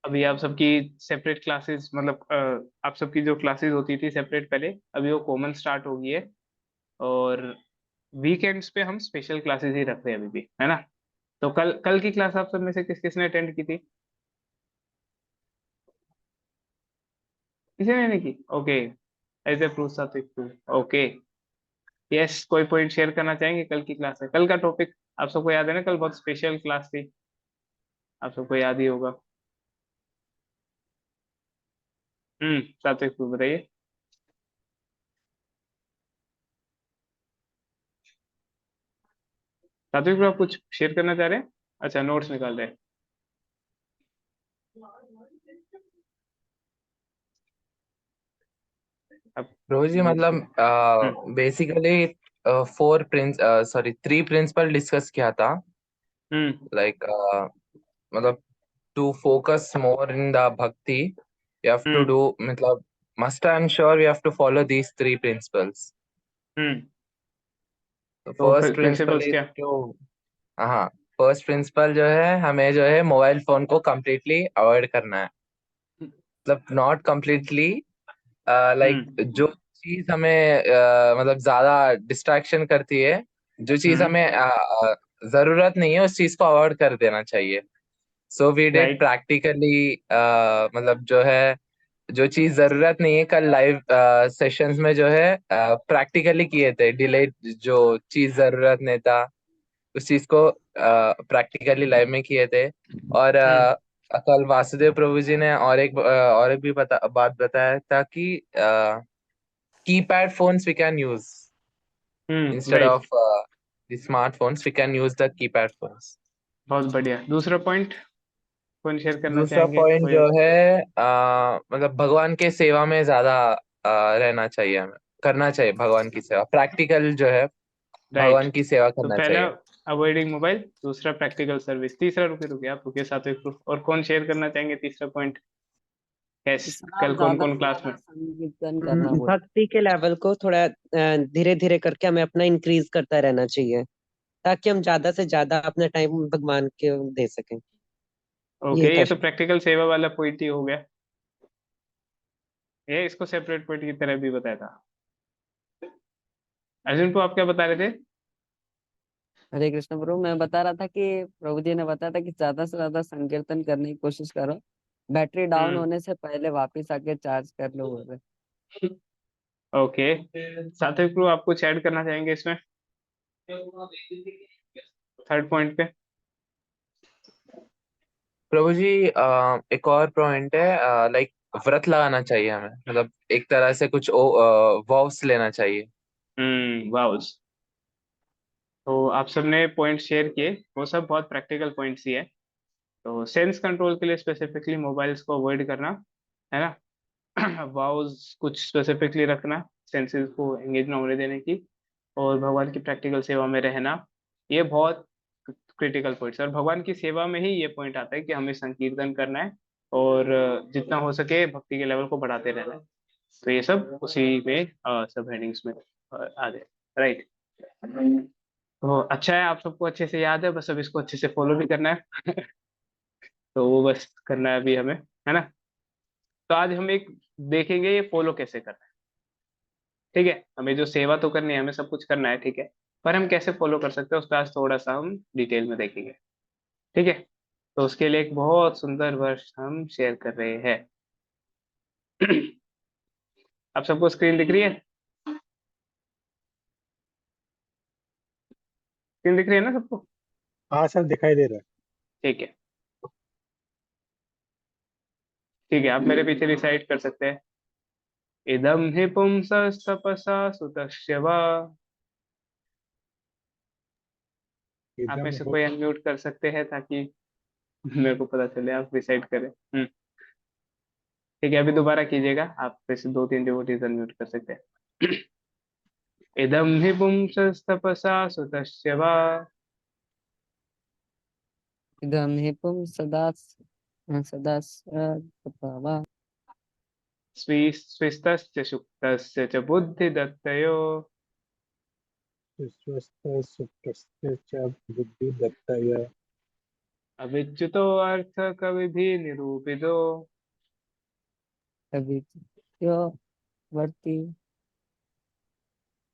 अभी आप सबकी सेपरेट क्लासेस, मतलब आप सबकी जो क्लासेस होती थी सेपरेट पहले, अभी वो कॉमन स्टार्ट हो गई है। और वीकेंड्स पे हम स्पेशल क्लासेस ही रख रहे हैं अभी भी, है ना। तो कल कल की क्लास आप सब में से किस किसने अटेंड की थी? किसी ने नहीं की? ओके। एज ए प्रूफ सात्विक। ओके। यस, कोई पॉइंट शेयर करना चाहेंगे? कल की क्लास है, कल का टॉपिक आप सबको याद है ना? कल बहुत स्पेशल क्लास थी, आप सबको याद ही होगा। सात्विक बताइए। सात्विक आप कुछ शेयर करना चाह रहे हैं? अच्छा, नोट्स निकाल रहे हैं। अब रोज ही नोट्स मतलब निकाल। Hmm. Basically four prince sorry three principle discuss किया था। हम्म। लाइक मतलब to focus more in the bhakti you have to hmm. do मतलब must and sure you have to follow these three principles. हम्म। तो तो first principle principles is क्या? To हाँ first principle जो है हमें जो है मोबाइल फोन को completely अवॉइड करना है। मतलब नॉट completely लाइक हम्म। जो चीज हमें मतलब ज्यादा डिस्ट्रैक्शन करती है, जो चीज हम्म। हमें जरूरत नहीं है उस चीज को अवॉइड कर देना चाहिए। So we did right. Practically मतलब जो है जो चीज जरूरत नहीं है कल लाइव सेशंस में जो है प्रैक्टिकली किए थे। डिले जो चीज जरूरत नहीं था उस चीज को प्रैक्टिकली लाइव में किए थे। और हम्म। कल वासुदेव प्रभु जी ने और एक भी बात बताया था कि keypad phones we can use instead right. Of the smartphones we can use the keypad phones. बहुत बढ़िया। दूसरा पॉइंट कौन शेयर करना दूसरा चाहेंगे, पॉइंट कोई? जो है मतलब भगवान के सेवा में ज्यादा रहना चाहिए, हमें करना चाहिए भगवान की सेवा। प्रैक्टिकल जो है राइट। भगवान की सेवा तो करना पहला चाहिए। अवॉइडिंग मोबाइल, दूसरा प्रैक्टिकल सर्विस, तीसरा रुके रुके आप रुके, साथ में proof। और कौन शेयर करना चाहेंगे तीसरा पॉइंट? यस। तीसरा कल कौन ज्यादा कौन से क्लास में? ज्यादा संकीर्तन करना बोल। भक्ति के लेवल को थोड़ा धीरे धीरे करके हमें अपना इंक्रीज करता रहना चाहिए, ताकि हम ज्यादा से ज्यादा अपना टाइम भगवान के दे सकें। ये ओके, था ये तो शायद। प्रैक्टिकल सेवा वाला पॉइंट ही हो गया। ये इसको सेपरेट पॉइंट की तरह भी बताया था। अर्जुन को आप क्या बता रहे थे? हरे कृष्ण प्रभु, मैं बता रहा था कि प्रभु जी ने बताया था कि ज्यादा से ज्यादा संकीर्तन करने की कोशिश करो, बैटरी डाउन हम्म। होने से पहले वापस आके चार्ज कर लो बोल रहे। ओके। साथी क्रू, आप कुछ ऐड करना चाहेंगे इसमें, थर्ड पॉइंट पे? प्रभु जी एक और पॉइंट है लाइक व्रत लगाना चाहिए हमें, मतलब एक तरह से कुछ वॉव्स लेना चाहिए। वाह। तो आप सबने पॉइंट शेयर किए, वो सब बहुत प्रैक्टिकल पॉइंट्स ही है। तो सेंस कंट्रोल के लिए स्पेसिफिकली मोबाइल्स को अवॉइड करना, है ना। वाउज कुछ स्पेसिफिकली रखना, सेंसेस को एंगेज ना होने देने की, और भगवान की प्रैक्टिकल सेवा में रहना, ये बहुत क्रिटिकल पॉइंट्स है। और भगवान की सेवा में ही ये पॉइंट आता है कि हमें संकीर्तन करना है, और जितना हो सके भक्ति के लेवल को बढ़ाते रहना है। तो ये सब उसी में सब हेडिंग्स में आ गए। राइट। तो अच्छा है, आप सबको अच्छे से याद है, बस अब इसको अच्छे से फॉलो भी करना है। तो वो बस करना है अभी हमें, है ना। तो आज हम एक देखेंगे ये फॉलो कैसे करना है। ठीक है, हमें जो सेवा तो करनी है, हमें सब कुछ करना है, ठीक है। पर हम कैसे फॉलो कर सकते हैं उस पर आज थोड़ा सा हम डिटेल में देखेंगे। ठीक है। तो उसके लिए एक बहुत सुंदर वर्ष हम शेयर कर रहे हैं। आप सबको स्क्रीन दिख रही है? स्क्रीन दिख रही है ना सबको? हाँ सर, दिखाई दे रहा है। ठीक है। ठीक है, आप मेरे पीछे रिसाइट कर सकते हैं। इदम हि पुंसस्तपसा सुतस्य वा। आप में एकदम से हो। कोई अनम्यूट कर सकते हैं ताकि मेरे को पता चले आप रिसाइट करें। ठीक है, अभी दोबारा कीजिएगा, आप में से दो तीन डिवोटीज अनम्यूट कर सकते हैं। इदम हि पुंसस्तपसा सुतस्य वा। इदं हि पुं सदा सदा सदा स्विस्तस्य शुक्तस्य च बुद्धिदत्तयो। स्वस्थ सुप्रस्थ च बुद्धिदत्तय अविच्युतो अर्थ कवि भी निरूपितो। कभी यो वर्ती।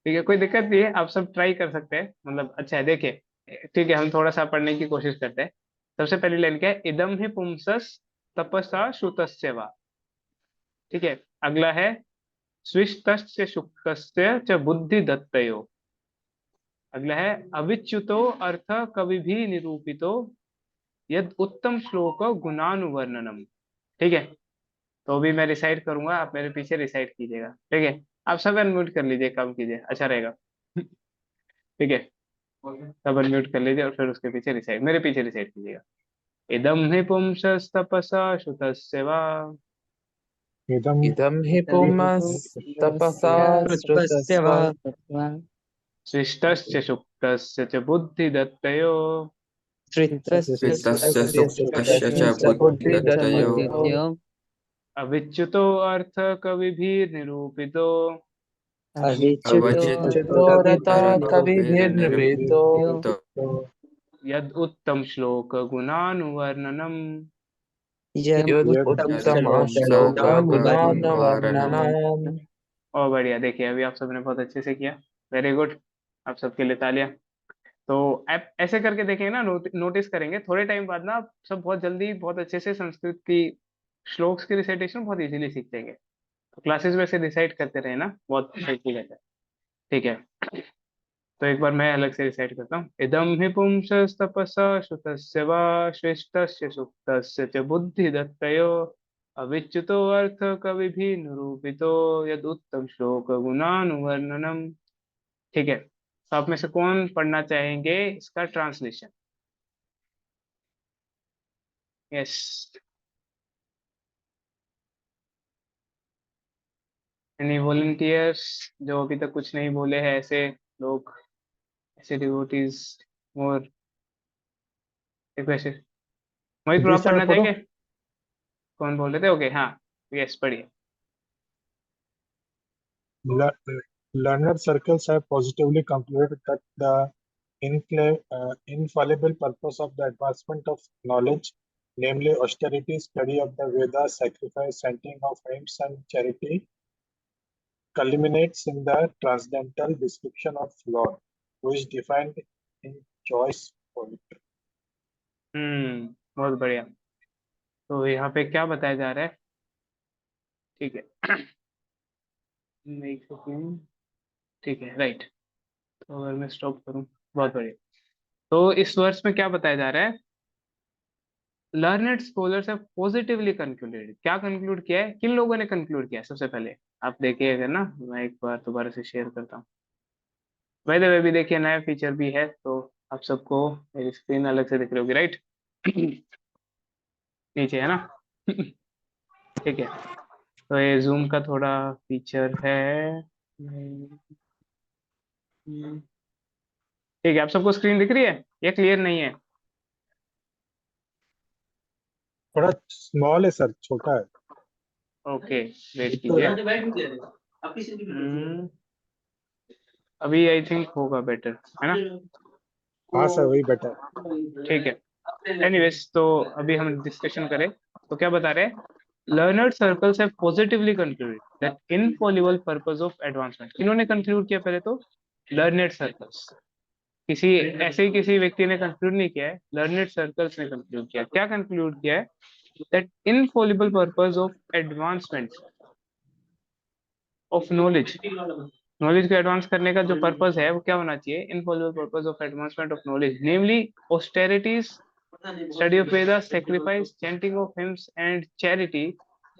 ठीक है, कोई दिक्कत नहीं है, आप सब ट्राई कर सकते हैं, मतलब अच्छा है। देखिए, ठीक है, हम थोड़ा सा पढ़ने की कोशिश करते हैं। सबसे पहली लाइन क्या है? इदम ही पुंसस तपसा श्रुतस्य वा। ठीक है, अगला है स्विष्टस्य शुक्तस्य च बुद्धि दत्तयो। अगला है अविच्युतो अर्थ कवि भी निरूपितो यद उत्तम श्लोक गुणानुवर्णनम। ठीक है, तो अभी मैं रिसाइट करूंगा, आप मेरे पीछे रिसाइट कीजिएगा। ठीक है, आप सब अनम्यूट कर लीजिए, काम कीजिए, अच्छा रहेगा। ठीक है, सब अनम्यूट कर लीजिए और फिर उसके पीछे रिसाइट, मेरे पीछे रिसाइट कीजिएगा। इदम हि पुंसस्तपसा श्रुतस्य वा। इदम इदं हि पुंस्तपसा कृतस्य वा श्रुतस्व शिष्टस्य शुक्तस्य च बुद्धिदत्तयो। धृतस्य वित्तस्य सुतस्य सुप्तस्य च सुतस्य बुद्धिदत्तयो बुद्धिद्यो अविच्युतो अर्थ कविभिर्निरूपितो अविच्युतो अवचितोरथ अवचितोरथकविभिर्निरूपितो कविभिर्निर्वृतो यद उत्तम श्लोक गुणानुवर्णनम। यद उत्तम यदुत्तम श्लोक श्लोकगुणानुवर्णनम्। श्लोकगुणानवर्णनम्। और बढ़िया, देखिए अभी आप सबने बहुत अच्छे से किया, वेरी गुड, आप सबके लिए तालियां। तो आप ऐसे करके देखेंगे ना, नोटिस करेंगे थोड़े टाइम बाद ना, आप सब बहुत जल्दी बहुत अच्छे से संस्कृत की श्लोक्स की रिसाइटेशन बहुत इजीली सीख जाएंगे। तो क्लासेस में से रिसाइट करते रहे ना, बहुत हेल्पफुल रहता है। ठीक है, तो एक बार मैं अलग से रिसाइट करता हूँ। इदम हि पुंसस्तपसा श्रुतस्य वा श्रेष्ठस्य सुप्तस्य च बुद्धिदत्तयो अविच्युतो अर्थ कविभिः निरूपितो यद उत्तम श्लोक गुणानुवर्णनम। ठीक है, तो आप में से कौन पढ़ना चाहेंगे इसका ट्रांसलेशन? यस, एनी वॉलंटियर्स जो अभी तक कुछ नहीं बोले हैं, ऐसे लोग, ऐसे डिवोटीज और रिक्वेस्ट। मोहित ब्रो, जी आप सर, पढ़ना पढ़ो। चाहेंगे? कौन बोल रहे थे? ओके, हाँ, यस, पढ़िए। Learned circles have positively concluded that the infallible purpose of the advancement of knowledge, namely austerity, study of the Vedas, sacrifice, chanting of hymns, and charity, culminates in the transcendental description of Lord, who is defined in choice poetry. बहुत बढ़िया। तो यहाँ पे क्या बताया जा रहा है? ठीक है, एक सेकेंड। ठीक है, राइट, तो अगर मैं स्टॉप करूँ, बहुत बढ़िया। तो इस वर्ष में क्या बताया जा रहा है? Learned scholars have positively concluded. क्या कंक्लूड किया है? किन लोगों ने कंक्लूड किया है? सबसे पहले आप देखिए, अगर ना, मैं एक बार दोबारा से शेयर करता हूँ। बाय द वे भी देखिए, नया फीचर भी है, तो आप सबको मेरी स्क्रीन अलग से दिख रही होगी, राइट? नीचे है ना? ठीक है, तो ये जूम का थोड़ा फीचर है। ठीक है, आप सबको स्क्रीन दिख रही है? ये क्लियर नहीं है? थोड़ा स्मॉल है सर, छोटा है। ओके, वेट कीजिए। अभी आई थिंक होगा बेटर, है ना? हाँ सर, वही बेटर। ठीक है, एनीवेज, तो अभी हम डिस्कशन करें तो क्या बता रहे हैं? Learned circles have positively concluded that infallible purpose of advancement. किन्होंने कंक्लूड किया पहले तो? Learned circles. किसी ऐसे ही किसी व्यक्ति ने कंक्लूड नहीं किया है, लर्नेड सर्कल्स ने कंक्लूड किया। क्या कंक्लूड किया है? That infallible purpose of advancement of knowledge. Knowledge को एडवांस करने का जो पर्पस है वो क्या होना चाहिए? Infallible purpose of advancement of knowledge, namely austerities, study of Vedas, sacrifice, chanting of hymns, and charity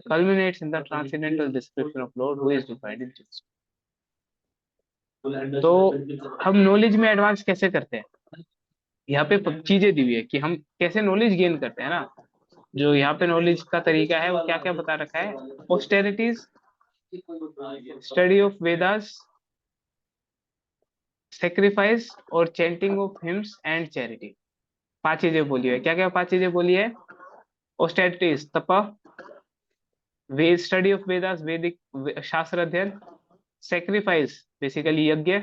culminates in the transcendental description of Lord who is divided in Jesus. तो हम नॉलेज में advance कैसे करते हैं? यहाँ पे चीजें दी हुई है कि हम कैसे नॉलेज गेन करते हैं ना। जो यहाँ पे नॉलेज का तरीका है वो क्या क्या बता रखा है? Austerities, study of Vedas, sacrifice और chanting of hymns and charity. 5 चीजें बोली है। क्या क्या 5 चीजें बोली है? ऑस्टेरिटीज तपा, वेद, स्टडी ऑफ वेदास, वैदिक शास्त्र अध्ययन, सेक्रीफाइस बेसिकली यज्ञ,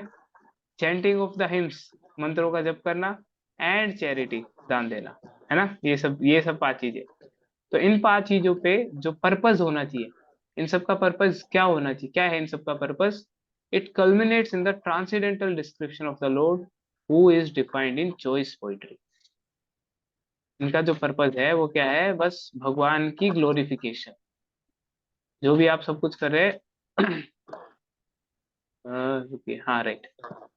चैंटिंग ऑफ द हिम्स मंत्रों का जप करना, एंड चैरिटी दान देना। है ना, ये सब 5 चीजें। तो इन 5 चीजों पे जो पर्पस होना चाहिए, इन सब का पर्पस क्या होना चाहिए, क्या है इन सब का purpose? It कल्मिनेट्स in the transcendental description of the Lord who is defined in choice poetry. इनका जो पर्पस है वो क्या है? बस भगवान की ग्लोरिफिकेशन। जो भी आप सब कुछ कर रहे हैं रुकिए, हाँ राइट,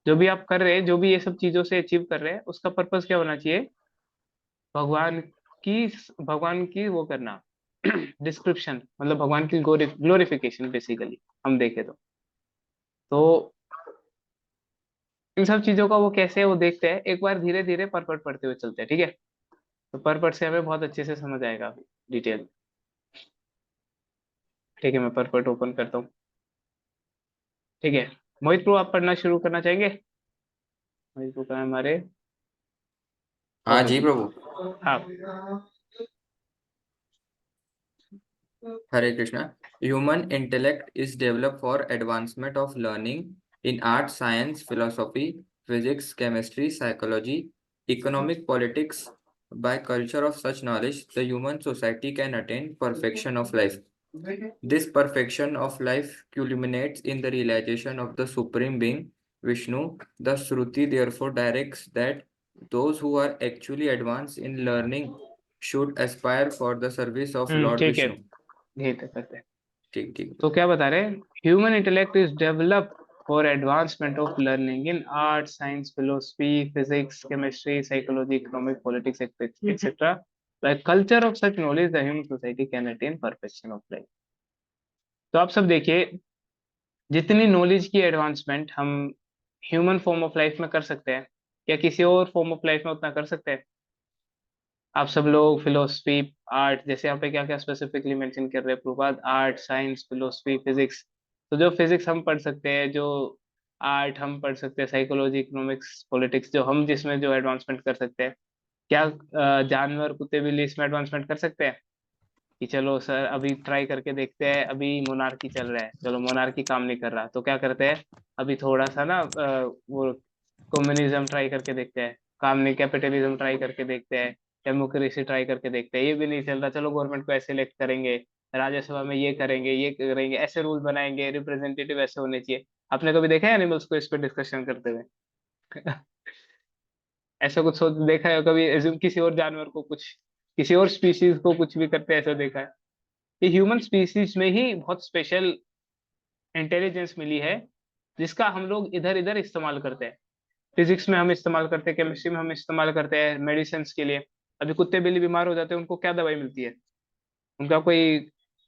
जो भी आप कर रहे हैं, जो भी ये सब चीजों से अचीव कर रहे हैं, उसका पर्पस क्या होना चाहिए? भगवान की भगवान की वो करना डिस्क्रिप्शन, मतलब भगवान की ग्लोरिफिकेशन बेसिकली हम देखें तो इन सब चीजों का वो कैसे है वो देखते हैं। एक बार धीरे धीरे परपट पढ़ते हुए चलते हैं, ठीक है? तो परपट से हमें बहुत अच्छे से समझ आएगा डिटेल। ठीक है, मैं परपट ओपन करता हूँ। ठीक है, मोहित प्रो आप पढ़ना शुरू करना चाहेंगे? मोहित प्रो का है हमारे। हाँ ओके जी प्रभु। आप। हरे Krishna. Human intellect is developed for advancement of learning in art, science, philosophy, physics, chemistry, psychology, economic, politics. By culture of such knowledge, the human society can attain perfection of life. This perfection of life culminates in the realization of the Supreme Being, Vishnu. The Shruti therefore directs that those who are actually advanced in learning should aspire for the service of Lord ठीक है, Vishnu. ठीक है, करते हैं। ठीक ठीक। तो क्या बता रहे हैं? Human intellect is developed for advancement of learning in art, science, philosophy, physics, chemistry, psychology, economic, politics etcetera. By culture of such knowledge the human society can attain perfection of life. तो आप सब देखिए, जितनी knowledge की advancement हम human form of life में कर सकते हैं, या किसी और फॉर्म ऑफ लाइफ में उतना कर सकते हैं? आप सब लोग फिलोसफी, आर्ट, जैसे यहाँ पे क्या क्या स्पेसिफिकली मेंशन कर रहे हैं Prabhupada, art, science, philosophy, physics. तो जो फिजिक्स हम पढ़ सकते हैं, जो आर्ट हम पढ़ सकते हैं, साइकोलॉजी, इकोनॉमिक्स, पॉलिटिक्स, जो हम जिसमें जो एडवांसमेंट कर सकते हैं, क्या जानवर, कुत्ते, बिल्ली इसमें एडवांसमेंट कर सकते हैं? कि चलो सर अभी ट्राई करके देखते हैं, अभी मोनार्की चल रहा है, चलो मोनार्की काम नहीं कर रहा तो क्या करते हैं, अभी थोड़ा सा ना वो कम्युनिज्म ट्राई करके देखते हैं, काम नहीं, कैपिटलिज्म ट्राई करके देखते हैं, डेमोक्रेसी ट्राई करके देखते हैं, ये भी नहीं चल रहा, चलो गवर्नमेंट को ऐसे इलेक्ट करेंगे, राज्यसभा में ये करेंगे, ऐसे रूल बनाएंगे, रिप्रेजेंटेटिव ऐसे होने चाहिए। आपने कभी देखा है एनिमल्स को इस पर डिस्कशन करते हुए? ऐसा कुछ सोच देखा है कभी? assume किसी और जानवर को कुछ, किसी और स्पीशीज को कुछ भी करते हैं, ऐसा देखा है? ये ह्यूमन स्पीसीज में ही बहुत स्पेशल इंटेलिजेंस मिली है, जिसका हम लोग इधर इधर इस्तेमाल करते हैं। फिजिक्स में हम इस्तेमाल करते हैं, केमिस्ट्री में हम इस्तेमाल करते हैं, मेडिसिन के लिए। अभी कुत्ते बिल्ली बीमार हो जाते हैं, उनको क्या दवाई मिलती है? उनका कोई,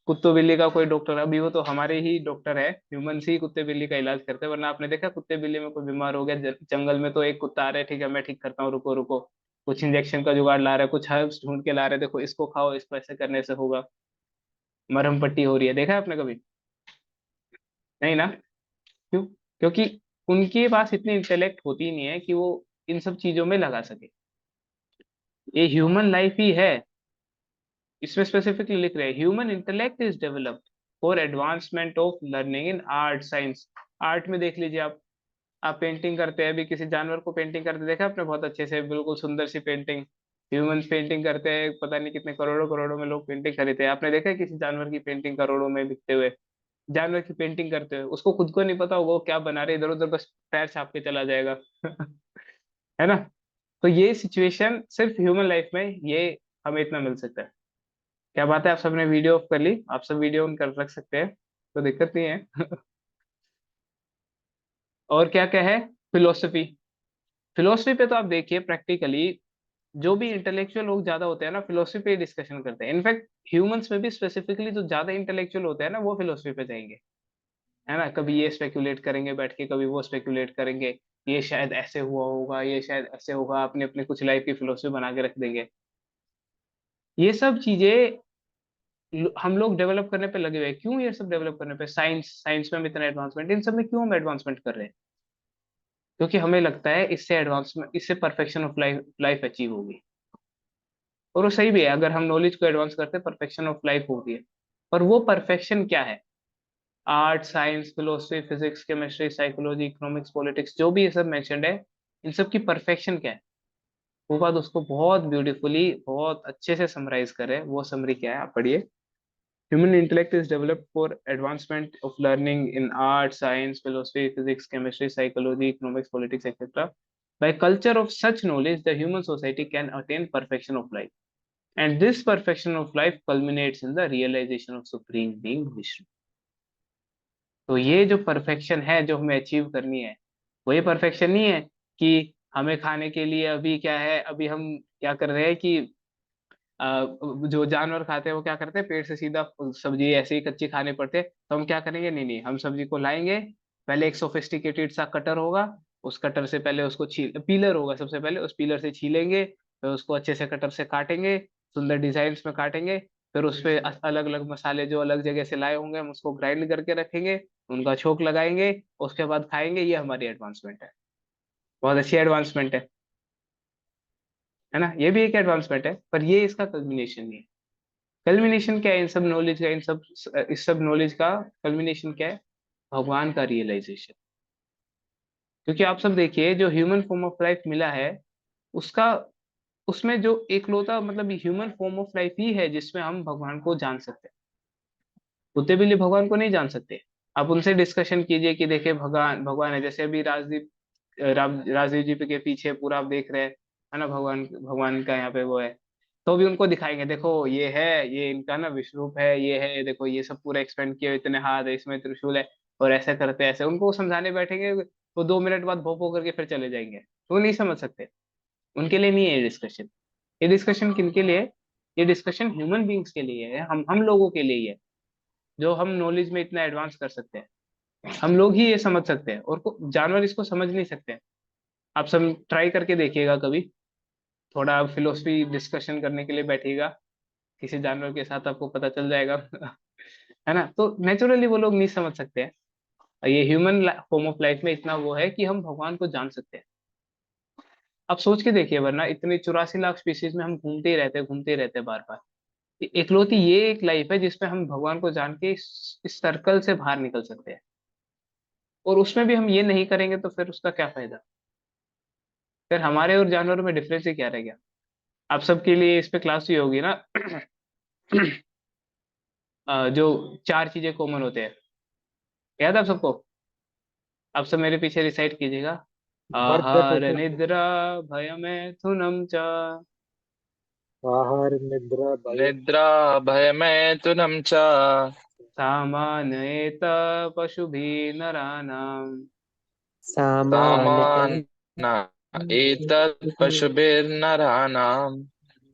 कुत्तों बिल्ली का कोई डॉक्टर, अभी वो तो हमारे ही डॉक्टर है, ह्यूमन ही कुत्ते बिल्ली का इलाज करते हैं। वरना आपने देखा कुत्ते बिल्ली में कोई बीमार हो गया जंगल में, तो एक कुत्ता आ रहा है, ठीक है मैं ठीक करता हूँ, रुको रुको, कुछ इंजेक्शन का जुगाड़ ला रहा है, कुछ हर्ब्स ढूंढ के ला रहे हैं, देखो इसको खाओ, इसको ऐसे करने से होगा, मरहम पट्टी हो रही है, देखा है आपने कभी? नहीं ना? क्यों? क्योंकि उनके पास इतनी इंटेलेक्ट होती नहीं है कि वो इन सब चीजों में लगा सके। ये ह्यूमन लाइफ ही है, इसमें स्पेसिफिकली लिख रहे हैं human intellect is developed for advancement of learning in art, science. Art में देख लीजिए आप पेंटिंग करते हैं, अभी किसी जानवर को पेंटिंग करते देखा आपने? बहुत अच्छे से, बिल्कुल सुंदर सी पेंटिंग ह्यूमंस पेंटिंग करते हैं, पता नहीं कितने करोड़ों करोड़ों में लोग पेंटिंग खरीदते हैं। आपने देखा है किसी जानवर की पेंटिंग करोड़ों में बिकते हुए? जानवर की पेंटिंग करते हुए उसको खुद को नहीं पता होगा वो क्या बना रहे, इधर उधर बस पैर छाप के चला जाएगा। है ना? तो ये सिचुएशन सिर्फ ह्यूमन लाइफ में ये हमें इतना मिल सकता है। क्या बात है, आप सबने वीडियो ऑफ कर ली, आप सब वीडियो ऑन कर रख सकते हैं, तो दिक्कत नहीं है। और क्या क्या है? फिलोसफी। फिलोसफी पे तो आप देखिए प्रैक्टिकली जो भी इंटेलेक्चुअल लोग ज्यादा होते हैं ना, फिलोसफी पे डिस्कशन करते हैं। इनफैक्ट ह्यूमंस में भी स्पेसिफिकली जो ज्यादा इंटेलेक्चुअल होते हैं ना, वो फिलोसफी पे जाएंगे, है ना? कभी ये स्पेकुलेट करेंगे बैठ के, कभी वो स्पेकुलेट करेंगे, ये शायद ऐसे हुआ होगा, ये शायद ऐसे होगा, अपने अपने कुछ लाइफ की फिलोसफी बना के रख देंगे। ये सब चीजें हम लोग डेवलप करने पे लगे हुए हैं। क्यों ये सब डेवलप करने पे? साइंस, साइंस में हम इतना एडवांसमेंट, इन सब में क्यों हम एडवांसमेंट कर रहे हैं? क्योंकि हमें लगता है इससे एडवांसमेंट, इससे perfection of life life achieve होगी। और वो सही भी है, अगर हम नॉलेज को एडवांस करते हैं परफेक्शन ऑफ लाइफ होती है। पर वो परफेक्शन क्या है? Art, science, philosophy, physics, chemistry, psychology, economics, politics, जो भी ये सब मेंशन्ड है, इन सब की परफेक्शन क्या है? वो बात उसको बहुत ब्यूटीफुली, बहुत अच्छे से समराइज करे। वो समरी क्या है, आप पढ़िए। Human intellect is developed for advancement of learning in art, science, philosophy, physics, chemistry, psychology, economics, politics, etc. By culture of such knowledge, the human society can attain perfection of life. And this perfection of life culminates in the realization of Supreme Being Vishnu. तो ये जो perfection है जो हमें achieve करनी है, वो ये परफेक्शन नहीं है कि हमें खाने के लिए अभी क्या है, अभी हम क्या कर रहे हैं कि जो जानवर खाते हैं वो क्या करते हैं, पेड़ से सीधा सब्जी ऐसे ही कच्ची खाने पड़ते हैं। तो हम क्या करेंगे, नहीं नहीं, हम सब्जी को लाएंगे, पहले एक सोफिस्टिकेटेड सा कटर होगा, उस कटर से पहले उसको छील, पीलर होगा सबसे पहले, उस पीलर से छीलेंगे, फिर उसको अच्छे से कटर से काटेंगे, सुंदर डिजाइन में काटेंगे, फिर उस पे अलग अलग मसाले जो अलग जगह से लाए होंगे हम उसको ग्राइंड करके रखेंगे, उनका छोक लगाएंगे, उसके बाद खाएंगे। ये हमारी एडवांसमेंट है, बहुत अच्छी एडवांसमेंट है ना। ये भी एक एडवांसमेंट है, पर ये इसका कल्मिनेशन नहीं है। कल्मिनेशन क्या है इन सब नॉलेज का, इन सब इस सब नॉलेज का कल्मिनेशन क्या है, भगवान का रियलाइजेशन। क्योंकि आप सब देखिए, जो ह्यूमन फॉर्म ऑफ लाइफ मिला है, उसका, उसमें जो एकलौता मतलब ह्यूमन फॉर्म ऑफ लाइफ ही है जिसमें हम भगवान को जान सकते हैं। कुत्ते बिल्ली भगवान को नहीं जान सकते। आप उनसे डिस्कशन कीजिए कि देखिए भगवान भगवान है, जैसे अभी राजदीप राजीव जी के पीछे पूरा आप देख रहे हैं, है ना, भगवान भगवान का यहाँ पे वो है, तो भी उनको दिखाएंगे, देखो ये है, ये इनका ना विश्व रूप है, ये है, देखो ये सब पूरा एक्सपेंड किया, इतने हाथ है, इसमें त्रिशूल है, और ऐसे करते हैं ऐसे, उनको समझाने बैठेंगे वो 2 मिनट बाद भोपो करके फिर चले जाएंगे, तो वो नहीं समझ सकते। उनके लिए नहीं है ये डिस्कशन। ये डिस्कशन किनके लिए है? ये डिस्कशन ह्यूमन बींग्स के लिए है, हम लोगों के लिए ही है, जो हम नॉलेज में इतना एडवांस कर सकते हैं। हम लोग ही ये समझ सकते हैं, और जानवर इसको समझ नहीं सकते हैं। आप सब ट्राई करके देखिएगा कभी, थोड़ा फिलोसफी डिस्कशन करने के लिए बैठिएगा किसी जानवर के साथ, आपको पता चल जाएगा है ना। तो नेचुरली वो लोग नहीं समझ सकते हैं। ये ह्यूमन फॉर्म ऑफ लाइफ में इतना वो है कि हम भगवान को जान सकते हैं। आप सोच के देखिए, वरना इतने 84 लाख स्पीसीज में हम घूमते ही रहते हैं बार बार। इकलौती ये एक लाइफ है जिसमें हम भगवान को जान के इस सर्कल से बाहर निकल सकते हैं, और उसमें भी हम ये नहीं करेंगे तो फिर उसका क्या फायदा। फिर हमारे और जानवरों में डिफरेंस ही क्या रह गया। आप सबके लिए इस पे क्लास ही होगी ना जो 4 चीजें कॉमन होते हैं, याद है आप सबको? आप सब मेरे पीछे रिसाइट कीजिएगा। बरगद आहार होता है। निद्रा भयमैथुनं च आहार निद्रा भय निद्रा भयमैथुनं च सामान्येत पशुभिः नराणाम् सामान्यतः सामान्य एतत् पशुभिर्नराणाम्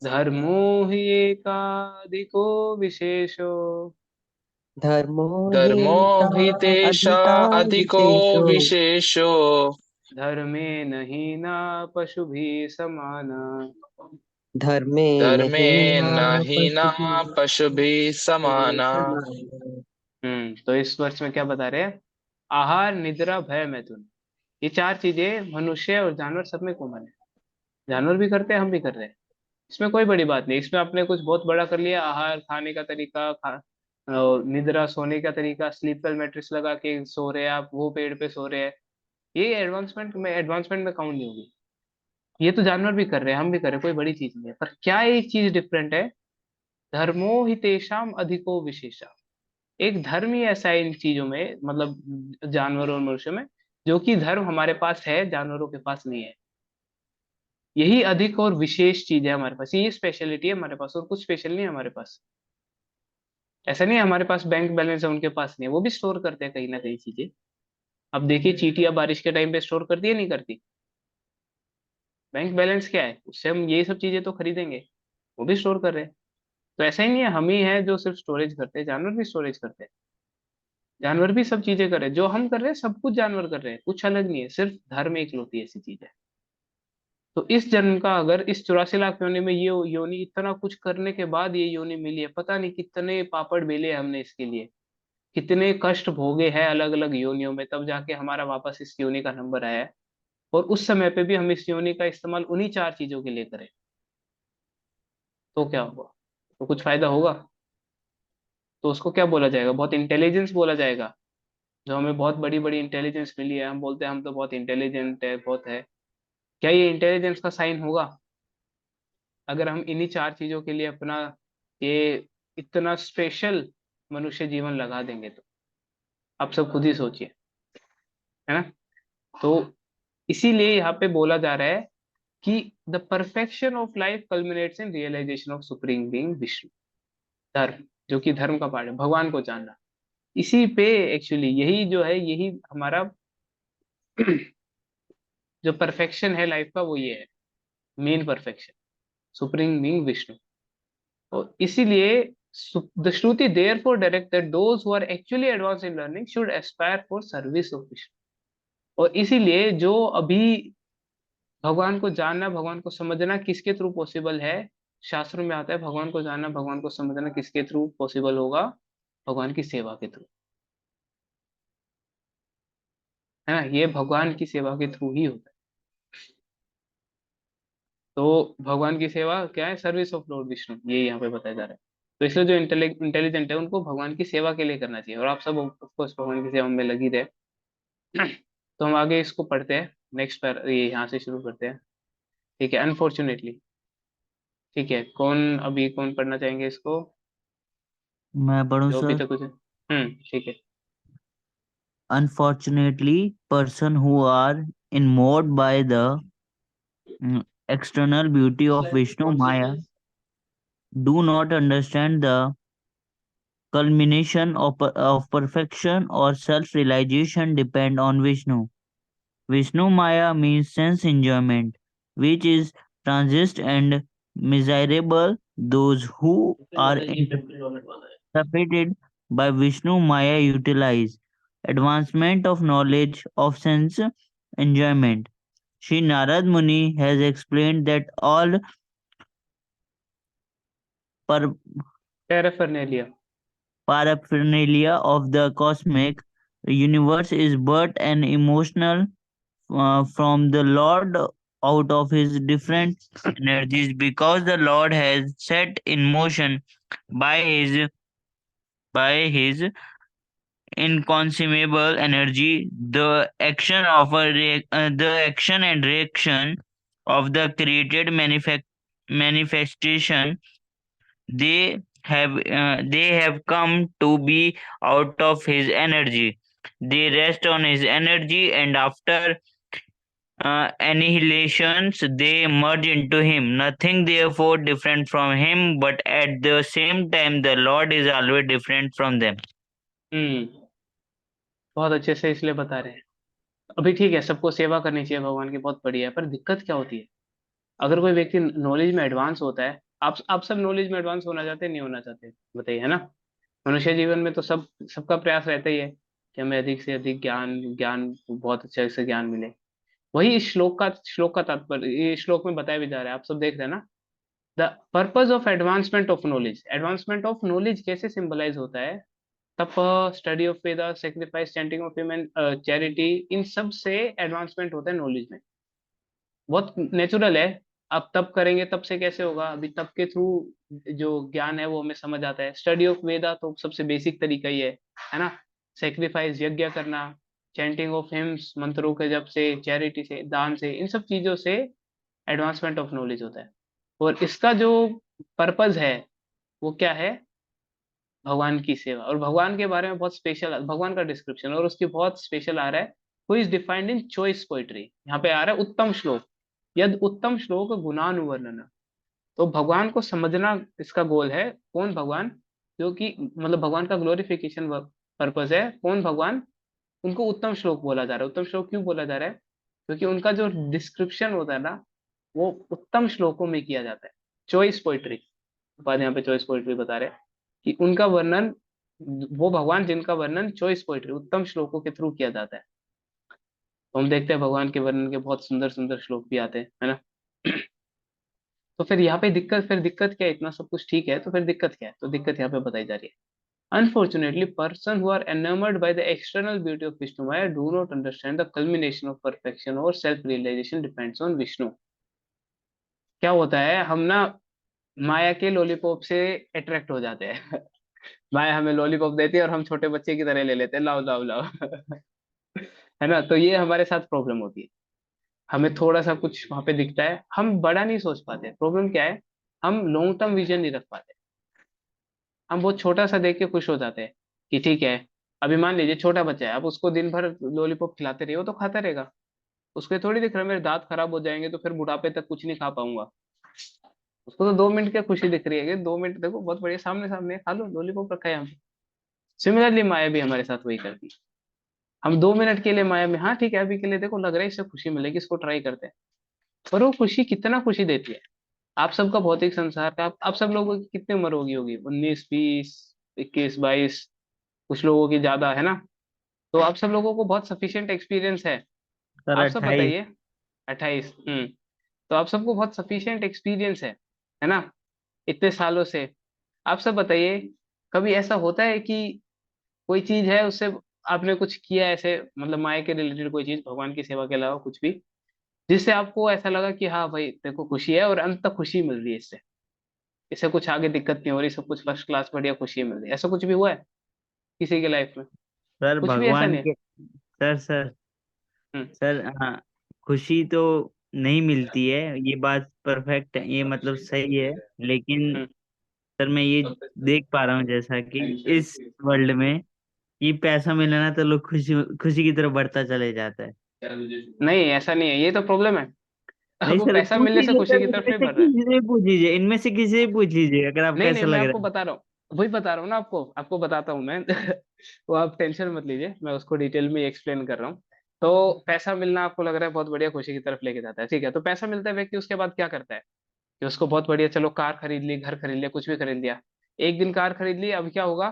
धर्मो हि एकाधिको विशेषो धर्मो हि धर्मो हि तेषा अधिका अधिको विशेषो विशेषो धर्मेण हीना पशुभिः समाना। धर्मेण धर्मेण हीना हीना पशुभिः पशुभिः समाना। समाना। तो इस वर्ष में क्या बता रहे हैं, आहार निद्रा भय मैथुन, ये 4 चीजें मनुष्य और जानवर सब में कॉमन है। जानवर भी करते हैं, हम भी कर रहे हैं, इसमें कोई बड़ी बात नहीं। इसमें आपने कुछ बहुत बड़ा कर लिया, आहार खाने का तरीका, और निद्रा सोने का तरीका, स्लीप वेल मैट्रिक्स लगा के सो रहे हैं आप, वो पेड़ पे सो रहे हैं, ये एडवांसमेंट में काउंट नहीं होगी। ये तो जानवर भी कर रहे हैं, हम भी कर रहे हैं, कोई बड़ी चीज नहीं है। पर क्या एक चीज डिफरेंट है, धर्मो हि तेषाम अधिको विशेषा। एक धर्म ही ऐसा है इन चीजों में, मतलब जानवरों और मनुष्यों में, जो कि धर्म हमारे पास है, जानवरों के पास नहीं है। यही अधिक और विशेष चीज है हमारे पास, ये स्पेशलिटी है हमारे पास, और कुछ स्पेशल नहीं है हमारे पास। ऐसा नहीं है हमारे पास बैंक बैलेंस है उनके पास नहीं है, वो भी स्टोर करते हैं कहीं ना कहीं चीजें। अब देखिए चींटियां बारिश के टाइम पे स्टोर करती है नहीं करती? बैंक बैलेंस क्या है, उससे हम ये सब चीजें तो खरीदेंगे, वो भी स्टोर कर रहे हैं। तो ऐसा ही नहीं है हम ही है जो सिर्फ स्टोरेज करते हैं, जानवर भी स्टोरेज करते हैं। जानवर भी सब चीजें कर रहे हैं, जो हम कर रहे हैं सब कुछ जानवर कर रहे हैं, कुछ अलग नहीं है, सिर्फ धर्म इकलौती ऐसी चीज है। तो इस जन्म का, अगर इस 84 लाख योनि में ये योनि इतना कुछ करने के बाद ये योनि मिली है, पता नहीं कितने पापड़ बेले हैं हमने इसके लिए, कितने कष्ट भोगे हैं अलग अलग योनियों में, तब जाके हमारा वापस इस योनि का नंबर आया है। और उस समय पे भी हम इस योनि का इस्तेमाल उन्हीं 4 चीजों के लिए करें, तो क्या होगा? तो कुछ फायदा होगा? तो उसको क्या बोला जाएगा, बहुत इंटेलिजेंस बोला जाएगा। जो हमें बहुत बड़ी बड़ी इंटेलिजेंस मिली है, हम बोलते हैं हम तो बहुत इंटेलिजेंट है, बहुत है। क्या ये इंटेलिजेंस का साइन होगा? अगर हम इन्हीं 4 चीजों के लिए अपना ये इतना स्पेशल मनुष्य जीवन लगा देंगे तो आप सब खुद ही सोचिए, है ना। तो इसीलिए यहाँ पे बोला जा रहा है कि the perfection of life culminates in realisation of supreme being Vishnu. धर्म, जो कि धर्म का पार्ट है, भगवान को जानना, इसी पे एक्चुअली यही जो है, यही हमारा जो परफेक्शन है लाइफ का, वो ये है main perfection, supreme being Vishnu. और इसीलिए the shruti therefore direct that those who are actually advance in learning should aspire for service of Vishnu. और इसीलिए जो अभी भगवान को जानना, भगवान को समझना किसके थ्रू पॉसिबल है, शास्त्रों में आता है भगवान को जानना, भगवान को समझना किसके थ्रू पॉसिबल होगा, भगवान की सेवा के थ्रू, है ना। ये भगवान की सेवा के थ्रू ही होता है। तो भगवान की सेवा क्या है, सर्विस ऑफ लॉर्ड विष्णु, ये यहाँ पे बताया जा रहा है। तो इसलिए जो इंटेलिजेंट है उनको भगवान की सेवा के लिए करना चाहिए, और आप सब ऑफकोर्स भगवान की सेवा में लगी रहे। तो हम आगे इसको पढ़ते हैं, नेक्स्ट पर ये यहाँ से शुरू करते हैं, ठीक है। अनफॉर्चुनेटली, ठीक है, कौन पढ़ना चाहेंगे इसको, मैं पढ़ूं जो अभी सर। तक कुछ, ठीक है। Unfortunately, person who are enmowed by the external beauty of Vishnu Maya do not understand the culmination of perfection or self-realization depend on Vishnu. Vishnu Maya means sense enjoyment, which is transient and miserable. Those who are interpreted by Vishnu Maya utilize advancement of knowledge of sense enjoyment. Sri Narad Muni has explained that all par- paraphernalia, paraphernalia of the cosmic universe is but an emotional from the Lord out of his different energies because the Lord has set in motion by his inconceivable energy the action and reaction of the created manifestation. They have come to be out of his energy. They rest on his energy, and after annihilations they merge into him. Nothing therefore different from him, but at the same time the Lord is always different from them. बहुत अच्छे से इसलिए बता रहे हैं। अभी ठीक है, सबको सेवा करनी चाहिए भगवान की, बहुत बढ़िया है, पर दिक्कत क्या होती है, अगर कोई व्यक्ति नॉलेज में एडवांस होता है, आप सब नॉलेज में एडवांस होना चाहते हैं, नहीं होना चाहते, बताइए, है ना। मनुष्य जीवन में तो सबका प्रयास रहता ही है कि हमें अधिक से अधिक ज्ञान ज्ञान बहुत अच्छे से ज्ञान मिले। वही इस श्लोक का तात्पर्य ये श्लोक में बताया भी जा रहा है, आप सब देख रहे हैं ना। The purpose of advancement of knowledge कैसे सिंबलाइज होता है, तप, study of Veda, sacrifice, chanting of human charity, इन सब से एडवांसमेंट होता है नॉलेज में। बहुत नेचुरल है। अब तप करेंगे, तप से कैसे होगा, अभी तप के थ्रू जो ज्ञान है वो हमें समझ आता है। स्टडी ऑफ वेदा तो सबसे बेसिक तरीका ही है ना। सेक्रीफाइस, यज्ञ करना, चैंटिंग ऑफ हिम्स, मंत्रों के जप से, चैरिटी से, दान से, इन सब चीजों से एडवांसमेंट ऑफ नॉलेज होता है। और इसका जो पर्पज है वो क्या है, भगवान की सेवा। और भगवान के बारे में बहुत स्पेशल भगवान का डिस्क्रिप्शन, और उसकी बहुत स्पेशल आ रहा है, who is defined in choice poetry. यहाँ पे आ रहा है उत्तम श्लोक, यद उत्तम श्लोक गुणानुवर्णन। तो भगवान को समझना इसका गोल है। कौन भगवान, जो कि मतलब भगवान का ग्लोरिफिकेशन पर्पज है। कौन भगवान, उनको उत्तम श्लोक बोला जा रहा है। उत्तम श्लोक क्यों बोला जा रहा है, क्योंकि उनका जो डिस्क्रिप्शन होता है ना, वो उत्तम श्लोकों में किया जाता है। चॉइस पोइट्री, बाद यहाँ पे चॉइस पोइट्री बता रहे हैं कि उनका वर्णन, वो भगवान जिनका वर्णन चॉइस पोइट्री, उत्तम श्लोकों के थ्रू किया जाता है। तो हम देखते हैं भगवान के वर्णन के बहुत सुंदर सुंदर श्लोक भी आते हैं, है ना। तो फिर यहाँ पे दिक्कत क्या है, इतना सब कुछ ठीक है, तो फिर दिक्कत क्या है, तो दिक्कत यहाँ पे बताई जा रही है। Unfortunately, person who are enamored by the external beauty of Vishnu Maya do not understand the culmination of perfection or self-realization depends on Vishnu। क्या होता है, हम ना माया के लॉलीपॉप से अट्रैक्ट हो जाते हैं। माया हमें लॉलीपॉप देती है और हम छोटे बच्चे की तरह ले लेते हैं, लाओ लाओ लाओ। है ना। तो ये हमारे साथ प्रॉब्लम होती है। हमें थोड़ा सा कुछ वहां पे दिखता है, हम बड़ा नहीं सोच पाते। प्रॉब्लम क्या है, हम लॉन्ग टर्म विजन नहीं रख पाते। हम बहुत छोटा सा देख के खुश हो जाते हैं कि ठीक है, अभी मान लीजिए छोटा बच्चा है, आप उसको दिन भर लॉलीपॉप खिलाते रहिए, वो तो खाता रहेगा। उसको ये थोड़ी दिख रहा है मेरे दांत खराब हो जाएंगे तो फिर बुढ़ापे तक कुछ नहीं खा पाऊंगा। उसको तो 2 मिनट की खुशी दिख रही है कि 2 मिनट देखो बहुत बढ़िया, सामने सामने खा लो, लॉलीपॉप रखा है यहाँ पे। सिमिलरली माया भी हमारे साथ वही करती है। हम 2 मिनट के लिए माया में, हाँ ठीक है अभी के लिए देखो लग रहा है इससे खुशी मिलेगी, इसको ट्राई करते हैं। पर वो खुशी कितना खुशी देती है। आप सबका भौतिक संसार का, आप सब लोगों की कितनी उम्र होगी 19 20 21 22, कुछ लोगों की ज्यादा है ना। तो आप सब लोगों को बहुत सफिशिएंट एक्सपीरियंस है। सर आप सब 28। बताइए। 28। तो आप सबको बहुत सफिशिएंट एक्सपीरियंस है ना, इतने सालों से। आप सब बताइए, कभी ऐसा होता है कि कोई चीज है उससे आपने कुछ किया ऐसे, मतलब माया के रिलेटेड कोई चीज, भगवान की सेवा के अलावा कुछ भी, जिससे आपको ऐसा लगा कि हाँ भाई देखो खुशी है और अंत तक खुशी मिल रही है इससे, इससे कुछ आगे दिक्कत नहीं हो रही, सब कुछ फर्स्ट क्लास बढ़िया खुशी मिल रही है, ऐसा कुछ भी हुआ है किसी की लाइफ में? सर कुछ भी ऐसा भगवान नहीं है। के, सर हम्म। सर हाँ, खुशी तो नहीं मिलती है, ये बात परफेक्ट है, ये मतलब सही है। लेकिन हम्म। सर मैं ये देख पा रहा हूँ जैसा कि इस वर्ल्ड में ये पैसा मिलना तो लोग खुशी खुशी की तरफ बढ़ता चले जाता है। नहीं ऐसा नहीं है, ये तो प्रॉब्लम है। नहीं वो सर, पैसा पूछ मिलने से लीजिए खुशी सर, की तरफ इनमें नहीं से बढ़ रहा है। किसी से पूछ लीजिए, इनमें से किसी से पूछ लीजिए अगर आपको नहीं नहीं, ऐसा मैं लग आपको रहा है। बता रहा हूँ, वही बता रहा हूँ ना आपको, आपको बताता हूँ मैं। वो आप टेंशन मत लीजिए, मैं उसको डिटेल में एक्सप्लेन कर रहा हूँ। तो पैसा मिलना आपको लग रहा है बहुत बढ़िया खुशी की तरफ लेके जाता है, ठीक है। तो पैसा मिलता है, व्यक्ति उसके बाद क्या करता है कि उसको बहुत बढ़िया, चलो कार खरीद ली, घर खरीद लिया, कुछ भी खरीद लिया। एक दिन कार खरीद ली, अब क्या होगा,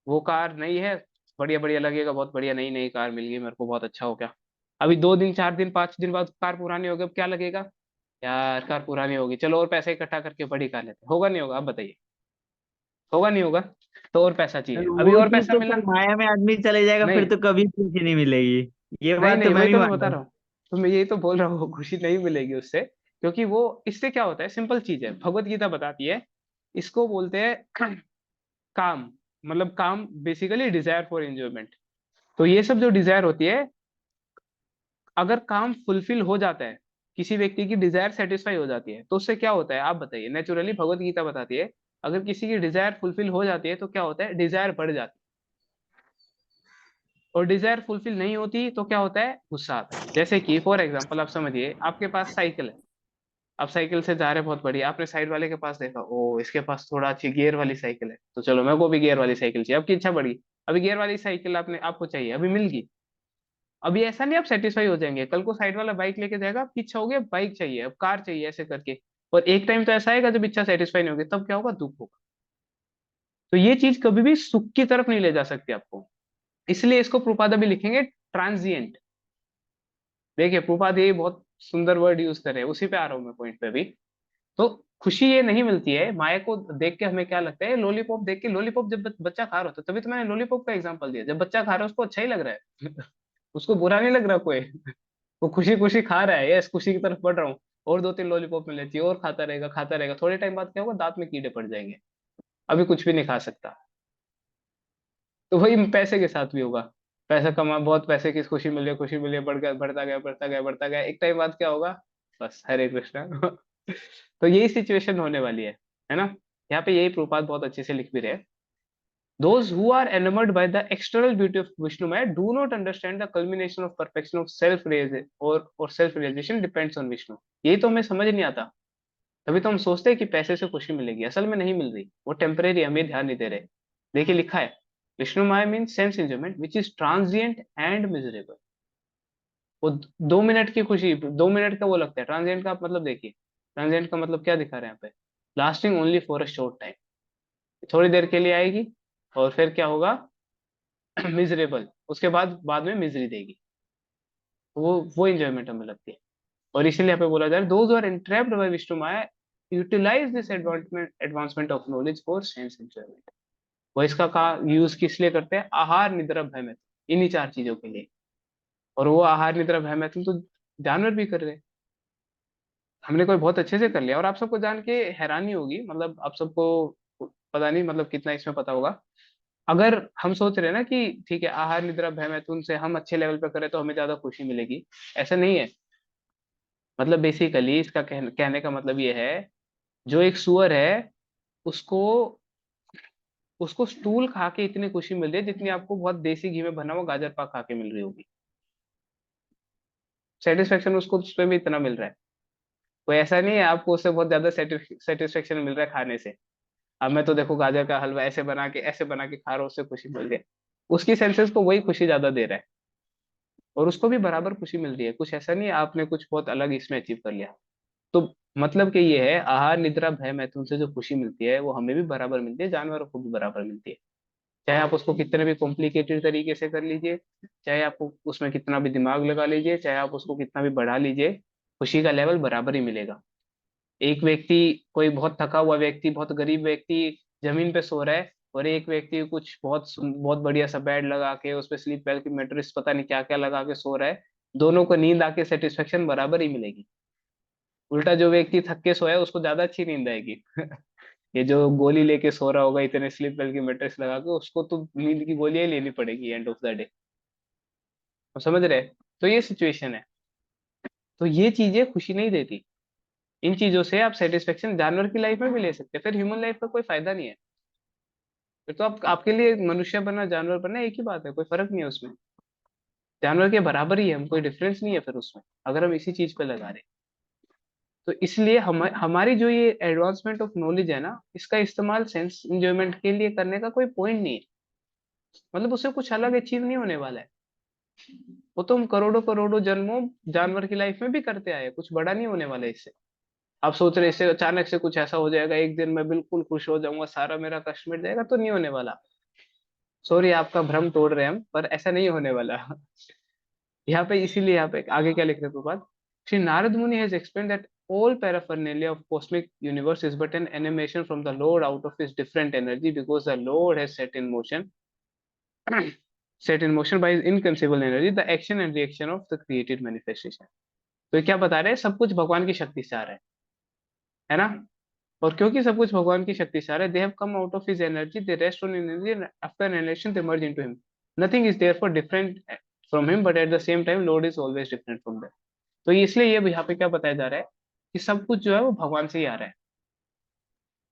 वो कार नई है, बढ़िया बढ़िया लगेगा, बहुत बढ़िया नई नई कार मिल गई मेरे को, बहुत अच्छा हो गया। अभी 2 दिन 4 दिन 5 दिन बाद कार पुरानी हो गई, अब क्या लगेगा, यार कार पुरानी होगी, चलो और पैसे इकट्ठा करके बड़ी कार लेते हैं। होगा नहीं होगा, आप बताइए, होगा नहीं होगा? तो और पैसा सर चाहिए, अभी वो और चीज पैसा तो मिला। सर माया में आदमी चले जाएगा फिर नहीं तो कभी खुशी नहीं मिलेगी। ये नहीं बात तो नहीं, मैं वही भी तो मैं मान बता रहा रहा हूँ। हूँ। तो मैं यही तो बोल रहा हूँ, खुशी नहीं मिलेगी उससे, क्योंकि वो, इससे क्या होता है, सिंपल चीज है, भगवत गीता बताती है, इसको बोलते हैं काम। मतलब काम बेसिकली डिजायर फॉर एंजॉयमेंट। तो ये सब जो डिजायर होती है, अगर काम फुलफिल हो जाता है, किसी व्यक्ति की डिजायर सेटिस्फाई हो जाती है, तो उससे क्या होता है आप बताइए। नेचुरली भगवत गीता बताती है, अगर किसी की डिजायर फुलफिल हो जाती है तो क्या होता है, डिजायर बढ़ जाती है। और डिजायर फुलफिल नहीं होती तो क्या होता है, गुस्सा आता है। जैसे कि फॉर एग्जांपल आप समझिए, आपके पास साइकिल है, आप साइकिल से जा रहे हैं बहुत बढ़िया, आपने साइड वाले के पास देखा, ओ इसके पास थोड़ा अच्छी गियर वाली साइकिल है, तो चलो मेरे को भी गियर वाली साइकिल चाहिए, आपकी इच्छा बढ़ी। अभी गियर वाली साइकिल आपने, आपको चाहिए, अभी मिल गई। अभी ऐसा नहीं आप सेटिस्फाई हो जाएंगे, कल को साइड वाला बाइक लेके जाएगा, आपकी इच्छा होगी अब बाइक चाहिए, अब कार चाहिए, ऐसे करके। और एक टाइम तो ऐसा आएगा जब इच्छा सेटिस्फाई नहीं होगी, तब क्या होगा, दुख होगा। तो ये चीज कभी भी सुख की तरफ नहीं ले जा सकती आपको। इसलिए इसको प्रोपादा भी लिखेंगे ट्रांजिएंट। देखिए प्रोपाद ये बहुत सुंदर वर्ड यूज करे, उसी पे आ रहा हूँ मैं पॉइंट पे भी। तो खुशी ये नहीं मिलती है, माया को देख के हमें क्या लगता है, लॉलीपॉप देख के, लॉलीपॉप जब बच्चा खा रहा होता है, तभी तो मैंने लॉलीपॉप का एग्जांपल दिया, जब बच्चा खा रहा है उसको अच्छा ही लग रहा है। उसको बुरा नहीं लग रहा कोई। वो खुशी खुशी खा रहा है, यस खुशी की तरफ बढ़ रहा हूँ, और 2 3 लॉलीपॉप मिल लेती है, और खाता रहेगा, थोड़े टाइम बाद क्या होगा, दांत में कीड़े पड़ जाएंगे, अभी कुछ भी नहीं खा सकता। तो वही पैसे के साथ भी होगा। पैसा कमा, बहुत पैसे की खुशी मिल रही है, खुशी मिल रही है, बढ़ गया, बढ़ता गया, बढ़ता गया, बढ़ता गया, एक टाइम बाद क्या होगा, बस हरे कृष्णा। तो यही सिचुएशन होने वाली है ना। यहाँ पे यही प्रभुपाद बहुत अच्छे से लिख भी रहे हैं। Those who are enamored by the external beauty of Vishnu Maya do not understand the culmination of perfection of self realization depends on Vishnu। यही तो हमें समझ नहीं आता। तभी तो हम सोचते हैं कि पैसे से खुशी मिलेगी, असल में नहीं मिल रही, वो टेम्परेरी, हमें ध्यान नहीं दे रहे। देखिए लिखा है, Vishnu maya mean sense enjoyment which is transient and miserable. वो 2 मिनट की खुशी, 2 मिनट का वो लगता है, ट्रांजिएंट का मतलब देखिए, ट्रांजिएंट का मतलब क्या दिखा रहे हैं यहाँ पे, lasting only for a short time, थोड़ी देर के लिए आएगी, और फिर क्या होगा, मिजरेबल, उसके बाद बाद में मिजरी देगी। वो इंजॉयमेंट हमें लगती है। और इसीलिए यहाँ पे बोला जा रहा है, those are entrapped by Vishnu maya utilise this advancement of knowledge for sense enjoyment. वो इसका का यूज किस लिए करते हैं, आहार निद्रा भय मैथुन, इन्हीं 4 चीजों के लिए। और वो आहार निद्रा भय मैथुन तो जानवर भी कर रहे हैं, हमने कोई बहुत अच्छे से कर लिया। और आप सबको जान के हैरानी होगी, मतलब आप सबको पता नहीं मतलब कितना इसमें पता होगा, अगर हम सोच रहे हैं ना कि ठीक है आहार निद्रा भय मैथुन से हम अच्छे लेवल पे करें तो हमें ज्यादा खुशी मिलेगी, ऐसा नहीं है। मतलब बेसिकली इसका कहने का मतलब ये है, जो एक सुअर है उसको उसको स्टूल खा के इतनी खुशी मिल रही है जितनी आपको बहुत देसी घी में बना हुआ गाजर पाक खा के मिल रही होगी। सेटिस्फेक्शन उसको उसमें भी इतना मिल रहा है। कोई ऐसा नहीं है आपको उससे बहुत ज्यादा सेटिस्फेक्शन मिल रहा है खाने से। अब मैं तो देखो गाजर का हलवा ऐसे बना के खा रहा हूँ, उससे खुशी मिल रही है। उसकी सेंसेस को वही खुशी ज्यादा दे रहा है और उसको भी बराबर खुशी मिल रही है। कुछ ऐसा नहीं है आपने कुछ बहुत अलग इसमें अचीव कर लिया। तो मतलब कि ये है, आहार निद्रा भय मैथुन से जो खुशी मिलती है वो हमें भी बराबर मिलती है, जानवरों को भी बराबर मिलती है। चाहे आप उसको कितने भी कॉम्प्लिकेटेड तरीके से कर लीजिए, चाहे आपको उसमें कितना भी दिमाग लगा लीजिए, चाहे आप उसको कितना भी बढ़ा लीजिए, खुशी का लेवल बराबर ही मिलेगा। एक व्यक्ति, कोई बहुत थका हुआ व्यक्ति, बहुत गरीब व्यक्ति जमीन पे सो रहा है, और एक व्यक्ति कुछ बहुत बढ़िया सा बेड लगा के उस पे स्लीप वेल की मेट्रेस पता नहीं क्या क्या लगा के सो रहा है, दोनों को नींद आके सेटिस्फेक्शन बराबर ही मिलेगी। उल्टा जो व्यक्ति थक के सोया है उसको ज्यादा अच्छी नींद आएगी। ये जो गोली लेके सो रहा होगा इतने स्लीप वेल की मेट्रेस लगा के, उसको तो नींद की गोलियां ही लेनी पड़ेगी एंड ऑफ द डे। आप समझ रहे हैं? तो ये सिचुएशन है। तो ये चीजें खुशी नहीं देती। इन चीजों से आप सेटिस्फेक्शन जानवर की लाइफ में भी ले सकते हैं, फिर ह्यूमन लाइफ का कोई फायदा नहीं है। फिर तो आप आपके लिए मनुष्य बनना जानवर बनना एक ही बात है, कोई फर्क नहीं है उसमें। जानवर के बराबर ही है हम, कोई डिफरेंस नहीं है फिर उसमें, अगर हम इसी चीज पे लगा रहे हैं। तो इसलिए हमारी जो ये एडवांसमेंट ऑफ नॉलेज है ना, इसका इस्तेमाल सेंस एंजॉयमेंट के लिए करने का कोई पॉइंट नहीं है। मतलब उससे कुछ अलग अचीव नहीं होने वाला है। वो तो हम करोड़ों करोड़ों जन्मों जानवर की लाइफ में भी करते आए हैं, कुछ बड़ा नहीं होने वाला है इससे। आप सोच रहे इससे अचानक से कुछ ऐसा हो जाएगा एक दिन मैं बिल्कुल खुश हो जाऊंगा, सारा मेरा कष्ट मिट जाएगा, तो नहीं होने वाला। सॉरी, आपका भ्रम तोड़ रहे हैं हम, पर ऐसा नहीं होने वाला। यहाँ पे इसीलिए यहाँ पे आगे क्या लिख रहे हैं बात, श्री नारद मुनि has explained that all paraphernalia of cosmic universe is but an emanation from the Lord out of his different energy, because the Lord has set in motion by his inconceivable energy the action and reaction of the created manifestation। तो ये क्या बता रहे हैं, सब कुछ भगवान की शक्ति से आ रहा है ना। और क्योंकि सब कुछ भगवान की शक्ति से आ रहा है, they have come out of his energy, they rest on energy, and after annihilation they merge into him. Nothing is therefore different from him, but at the same time Lord is always different from them. तो इसलिए ये यहाँ पे क्या बताया जा रहा है कि सब कुछ जो है वो भगवान से ही आ रहा है।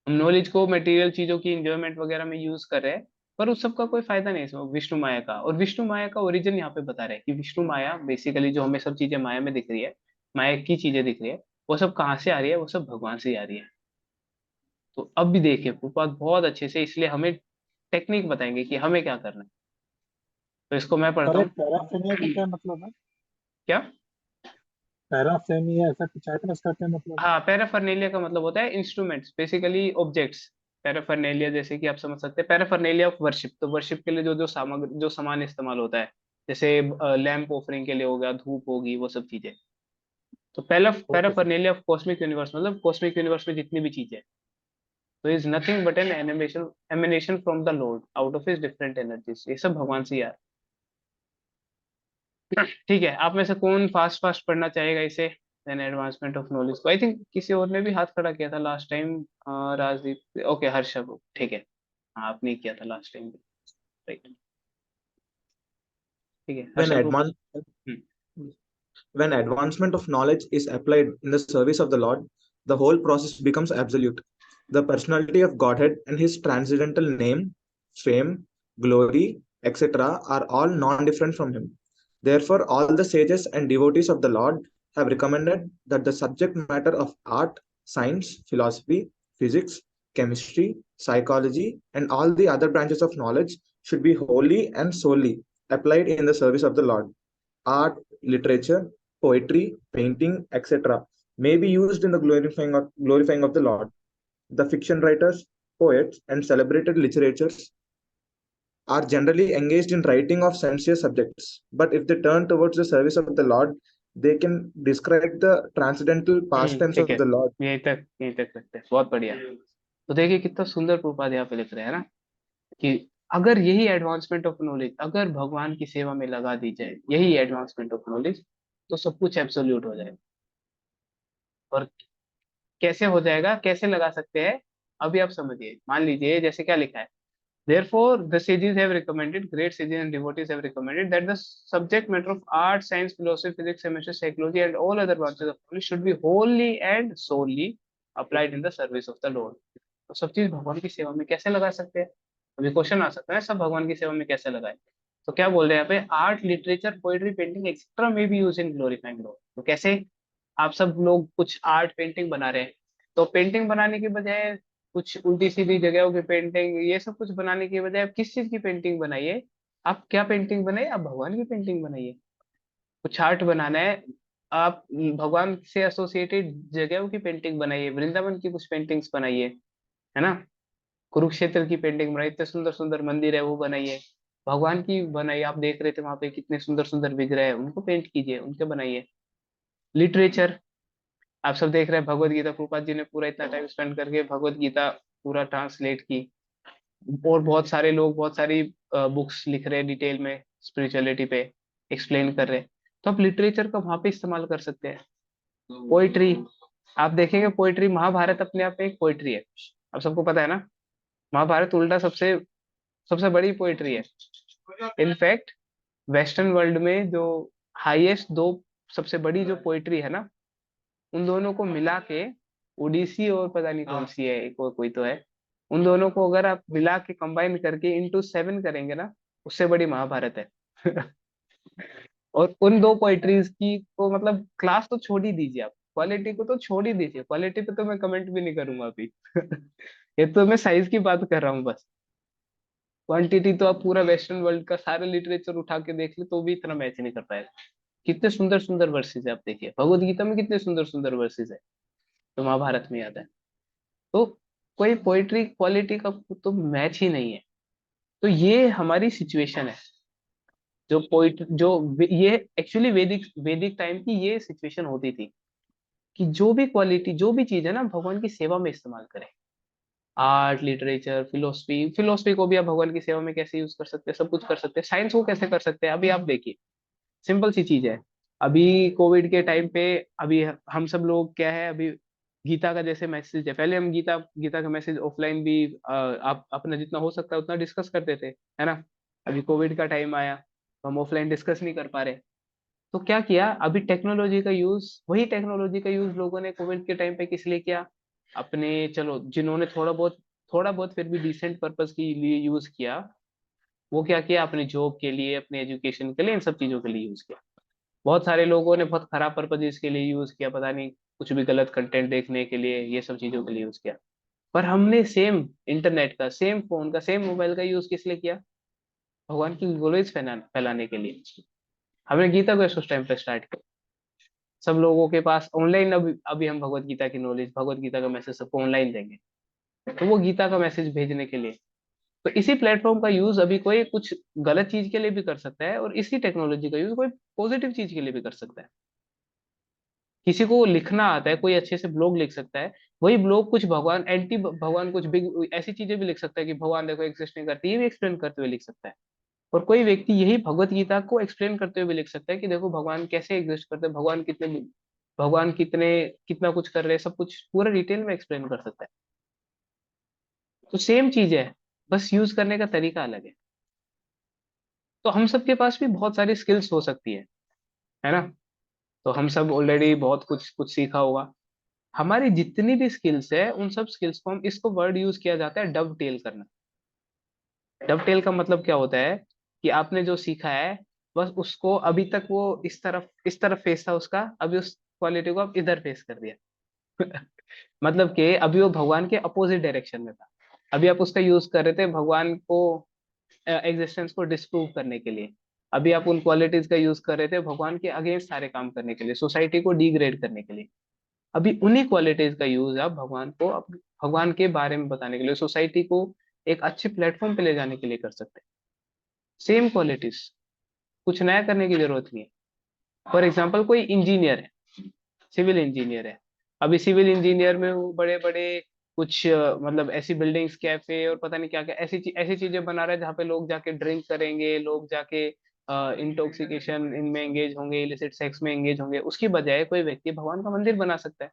हम नॉलेज को मटेरियल चीजों की इंजॉयमेंट वगैरह में यूज कर रहे हैं, पर उस सब का कोई फायदा नहीं है इसमें विष्णु माया का। और विष्णु माया का ओरिजिन यहाँ पे बता रहे हैं कि विष्णु माया बेसिकली जो हमें सब चीजें माया में दिख रही है, माया की चीजें दिख रही है, वो सब कहाँ से आ रही है, वो सब भगवान से ही आ रही है। तो अब भी देखिए प्रभुपाद बहुत अच्छे से इसलिए हमें टेक्निक बताएंगे कि हमें क्या करना है। तो इसको मैं पढ़ता अरे हूँ। पैराफेनिया का क्या मतलब है? क्या? पैराफेनिया ऐसा कुछ है क्या? इसका क्या मतलब है? हाँ, पैराफर्नेलिया का मतलब होता है इंस्ट्रूमेंट्स, बेसिकली ऑब्जेक्ट्स। पैराफर्नेलिया जैसे कि आप समझ सकते हैं, पैराफर्नेलिया ऑफ वर्शिप, तो वर्शिप के लिए जो सामग्री जो सामान इस्तेमाल होता है, जैसे लैंप ऑफरिंग के लिए हो गया, धूप होगी, वो सब चीजें। तो पहला okay sir. Paraphernalia of cosmic universe मतलब कॉस्मिक यूनिवर्स में जितनी भी चीजें, तो is nothing but an emanation from the Lord out of his different energies. ये सब भगवान से यार। ठीक है, आप में से कौन फास्ट फास्ट पढ़ना चाहेगा इसे, देन एडवांसमेंट ऑफ नॉलेज को? आई थिंक किसी और ने भी हाथ खड़ा किया था लास्ट टाइम, राजदीप, ओके, हर्षव, ठीक है। हाँ, आपने किया था लास्ट टाइम भी, राइट। ठीक है, When हर्षव को। advan- hmm, when advancement of knowledge is applied in the service of the Lord, the whole process becomes absolute. The personality of Godhead and his transcendental name, fame, glory, etc., are all non-different from him. Therefore, all the sages and devotees of the Lord have recommended that the subject matter of art, science, philosophy, physics, chemistry, psychology, and all the other branches of knowledge should be wholly and solely applied in the service of the Lord. Art, literature, poetry, painting, etc., may be used in the glorifying of the Lord. The fiction writers, poets, and celebrated literatures are generally engaged in writing of sensuous subjects, but if they turn towards the service of the Lord, they can describe the transcendental pastimes ठीक of है, the Lord. यहीं तक रखते हैं, बहुत बढ़िया। तो देखिए कितना सुंदर प्रपात यहाँ पे लिख रहे हैं ना, कि अगर यही एडवांसमेंट ऑफ नॉलेज अगर भगवान की सेवा में लगा दी जाए, यही एडवांसमेंट ऑफ नॉलेज, तो सब कुछ एब्सोल्यूट हो जाएगा। और कैसे हो जाएगा, कैसे लगा सकते हैं, अभी आप समझिए। मान लीजिए जैसे क्या लिखा है, therefore the sages have recommended, great sages and devotees have recommended that the subject matter of art, science, philosophy, physics, chemistry, psychology and all other branches of knowledge should be wholly and solely applied in the service of the Lord। तो सब चीज भगवान की सेवा में कैसे लगा सकते हैं? अभी क्वेश्चन आ सकता है, सब भगवान की सेवा में कैसे लगाए? तो क्या बोल रहे हैं यहाँ पे, art, literature, poetry, painting etcetera में be used in glorifying Lord. तो कैसे? आप सब लोग कुछ आर्ट पेंटिंग बना रहे हैं, तो पेंटिंग बनाने की बजाय कुछ उल्टी सीधी जगहों की पेंटिंग, ये सब कुछ बनाने की बजाय आप किस चीज की पेंटिंग बनाइए? आप क्या पेंटिंग बनाइए? आप भगवान की पेंटिंग बनाइए। कुछ आर्ट बनाना है, आप भगवान से एसोसिएटेड जगहों की पेंटिंग बनाइए, वृंदावन की कुछ पेंटिंग्स बनाइए, है ना? कुरुक्षेत्र की पेंटिंग बनाइए, इतने सुंदर सुंदर मंदिर है वो बनाइए, भगवान की बनाइए। आप देख रहे थे वहां पे कितने सुंदर सुंदर विग्रह है, उनको पेंट कीजिए, उनके बनाइए। लिटरेचर, आप सब देख रहे हैं भगवत गीता, प्रभुपाद जी ने पूरा इतना टाइम स्पेंड करके भगवत गीता पूरा ट्रांसलेट की, और बहुत सारे लोग बहुत सारी बुक्स लिख रहे हैं डिटेल में स्पिरिचुअलिटी पे एक्सप्लेन कर रहे हैं। तो आप लिटरेचर का वहां पे इस्तेमाल कर सकते हैं। पोइट्री, आप देखेंगे पोइट्री, महाभारत अपने आप में एक पोइट्री है, अब सबको पता है ना? महाभारत उल्टा सबसे सबसे बड़ी पोइट्री है। इनफैक्ट वेस्टर्न वर्ल्ड में जो हाईएस्ट दो सबसे बड़ी जो पोइट्री है ना, उन दोनों को मिला के, ओडिसी और पता नहीं कौन सी है, एक और कोई तो है, उन दोनों को अगर आप मिला के कंबाइन करके इंटू 7 करेंगे ना, उससे बड़ी महाभारत है। और उन दो पोइट्रीज की को मतलब क्लास तो छोड़ ही दीजिए, आप क्वालिटी को तो छोड़ ही दीजिए, क्वालिटी पे तो मैं कमेंट भी नहीं करूंगा अभी। ये तो मैं साइज की बात कर रहा हूँ बस। क्वांटिटी तो आप पूरा वेस्टर्न वर्ल्ड का सारा लिटरेचर उठा के देख ले तो भी इतना मैच नहीं कर पाएगा। कितने सुंदर सुंदर वर्सेस है, आप देखिए भगवत गीता में कितने सुंदर सुंदर वर्सेस है, तो महाभारत में आता है। तो कोई पोइट्री क्वालिटी का तो मैच ही नहीं है। तो ये हमारी सिचुएशन है, जो पोइट जो ये एक्चुअली वैदिक वैदिक टाइम की ये सिचुएशन होती थी कि जो भी क्वालिटी जो भी चीज है ना, भगवान की सेवा में इस्तेमाल करें। आर्ट, लिटरेचर, फिलोसफी, फिलोसफी को भी आप भगवान की सेवा में कैसे यूज कर सकते हैं? सब कुछ कर सकते हैं। साइंस को कैसे कर सकते हैं? अभी आप देखिए, सिंपल सी चीज है। अभी कोविड के टाइम पे, अभी हम सब लोग क्या है, अभी गीता का जैसे मैसेज है, पहले हम गीता गीता का मैसेज ऑफलाइन भी आप अपना जितना हो सकता है उतना डिस्कस करते थे, है ना? अभी कोविड का टाइम आया तो हम ऑफलाइन डिस्कस नहीं कर पा रहे। तो क्या किया, अभी टेक्नोलॉजी का यूज, वही टेक्नोलॉजी का यूज लोगों ने कोविड के टाइम पे किस लिए किया? अपने, चलो जिन्होंने थोड़ा बहुत फिर भी डिसेंट पर्पस के लिए यूज किया, वो क्या किया, अपने जॉब के लिए, अपने एजुकेशन के लिए, इन सब चीजों के लिए यूज किया। बहुत सारे लोगों ने बहुत खराब पर्पजेस के लिए यूज किया, पता नहीं कुछ भी गलत कंटेंट देखने के लिए, ये सब चीजों के लिए यूज किया। पर हमने सेम इंटरनेट का, सेम फोन का, सेम मोबाइल का यूज किस लिए किया? भगवान की नॉलेज फैलाने के लिए। हमने गीता को उस टाइम पे स्टार्ट किया। सब लोगों के पास ऑनलाइन, अभी अभी हम भगवत गीता की नॉलेज, भगवत गीता का मैसेज सबको ऑनलाइन देंगे, तो वो गीता का मैसेज भेजने के लिए। तो इसी प्लेटफॉर्म का यूज अभी कोई कुछ गलत चीज के लिए भी कर सकता है, और इसी टेक्नोलॉजी का यूज कोई पॉजिटिव चीज के लिए भी कर सकता है। किसी को लिखना आता है, कोई अच्छे से ब्लॉग लिख सकता है, वही ब्लॉग कुछ भगवान एंटी भगवान कुछ बिग ऐसी चीजें भी लिख सकता है कि भगवान देखो एग्जिस्ट नहीं करती, ये भी एक्सप्लेन करते हुए लिख सकता है। और कोई व्यक्ति यही भगवत गीता को एक्सप्लेन करते हुए भी लिख सकता है कि देखो भगवान कैसे एग्जिस्ट करते हैं, भगवान कितने कितना कुछ कर रहे हैं, सब कुछ पूरा डिटेल में एक्सप्लेन कर सकता है। तो सेम चीज है, बस यूज करने का तरीका अलग है। तो हम सबके पास भी बहुत सारी स्किल्स हो सकती है ना? तो हम सब ऑलरेडी बहुत कुछ कुछ सीखा होगा। हमारी जितनी भी स्किल्स है, उन सब स्किल्स को हम, इसको वर्ड यूज किया जाता है डवटेल करना। डवटेल का मतलब क्या होता है कि आपने जो सीखा है, बस उसको अभी तक वो इस तरफ फेस था उसका, अभी उस क्वालिटी को आप इधर फेस कर दिया। मतलब कि अभी वो भगवान के अपोजिट डायरेक्शन में था, अभी आप उसका यूज कर रहे थे भगवान को एग्जिस्टेंस को डिस्प्रूव करने के लिए। अभी आप उन क्वालिटीज का यूज कर रहे थे भगवान के अगेंस्ट सारे काम करने के लिए, सोसाइटी को डिग्रेड करने के लिए। अभी उन्हीं क्वालिटीज का यूज आप भगवान को भगवान के बारे में बताने के लिए, सोसाइटी को एक अच्छे प्लेटफॉर्म पे ले जाने के लिए कर सकते हैं। सेम क्वालिटीज, कुछ नया करने की जरूरत नहीं है। फॉर एग्जाम्पल कोई इंजीनियर है, सिविल इंजीनियर है, अभी सिविल इंजीनियर में वो बड़े बड़े कुछ मतलब ऐसी बिल्डिंग्स, कैफे और पता नहीं क्या क्या ऐसी चीजें बना रहे हैं जहाँ पे लोग जाके ड्रिंक करेंगे, लोग जाके इंटॉक्सिकेशन इनमें एंगेज होंगे, इलिसिट सेक्स में एंगेज होंगे। उसकी बजाय कोई व्यक्ति भगवान का मंदिर बना सकता है।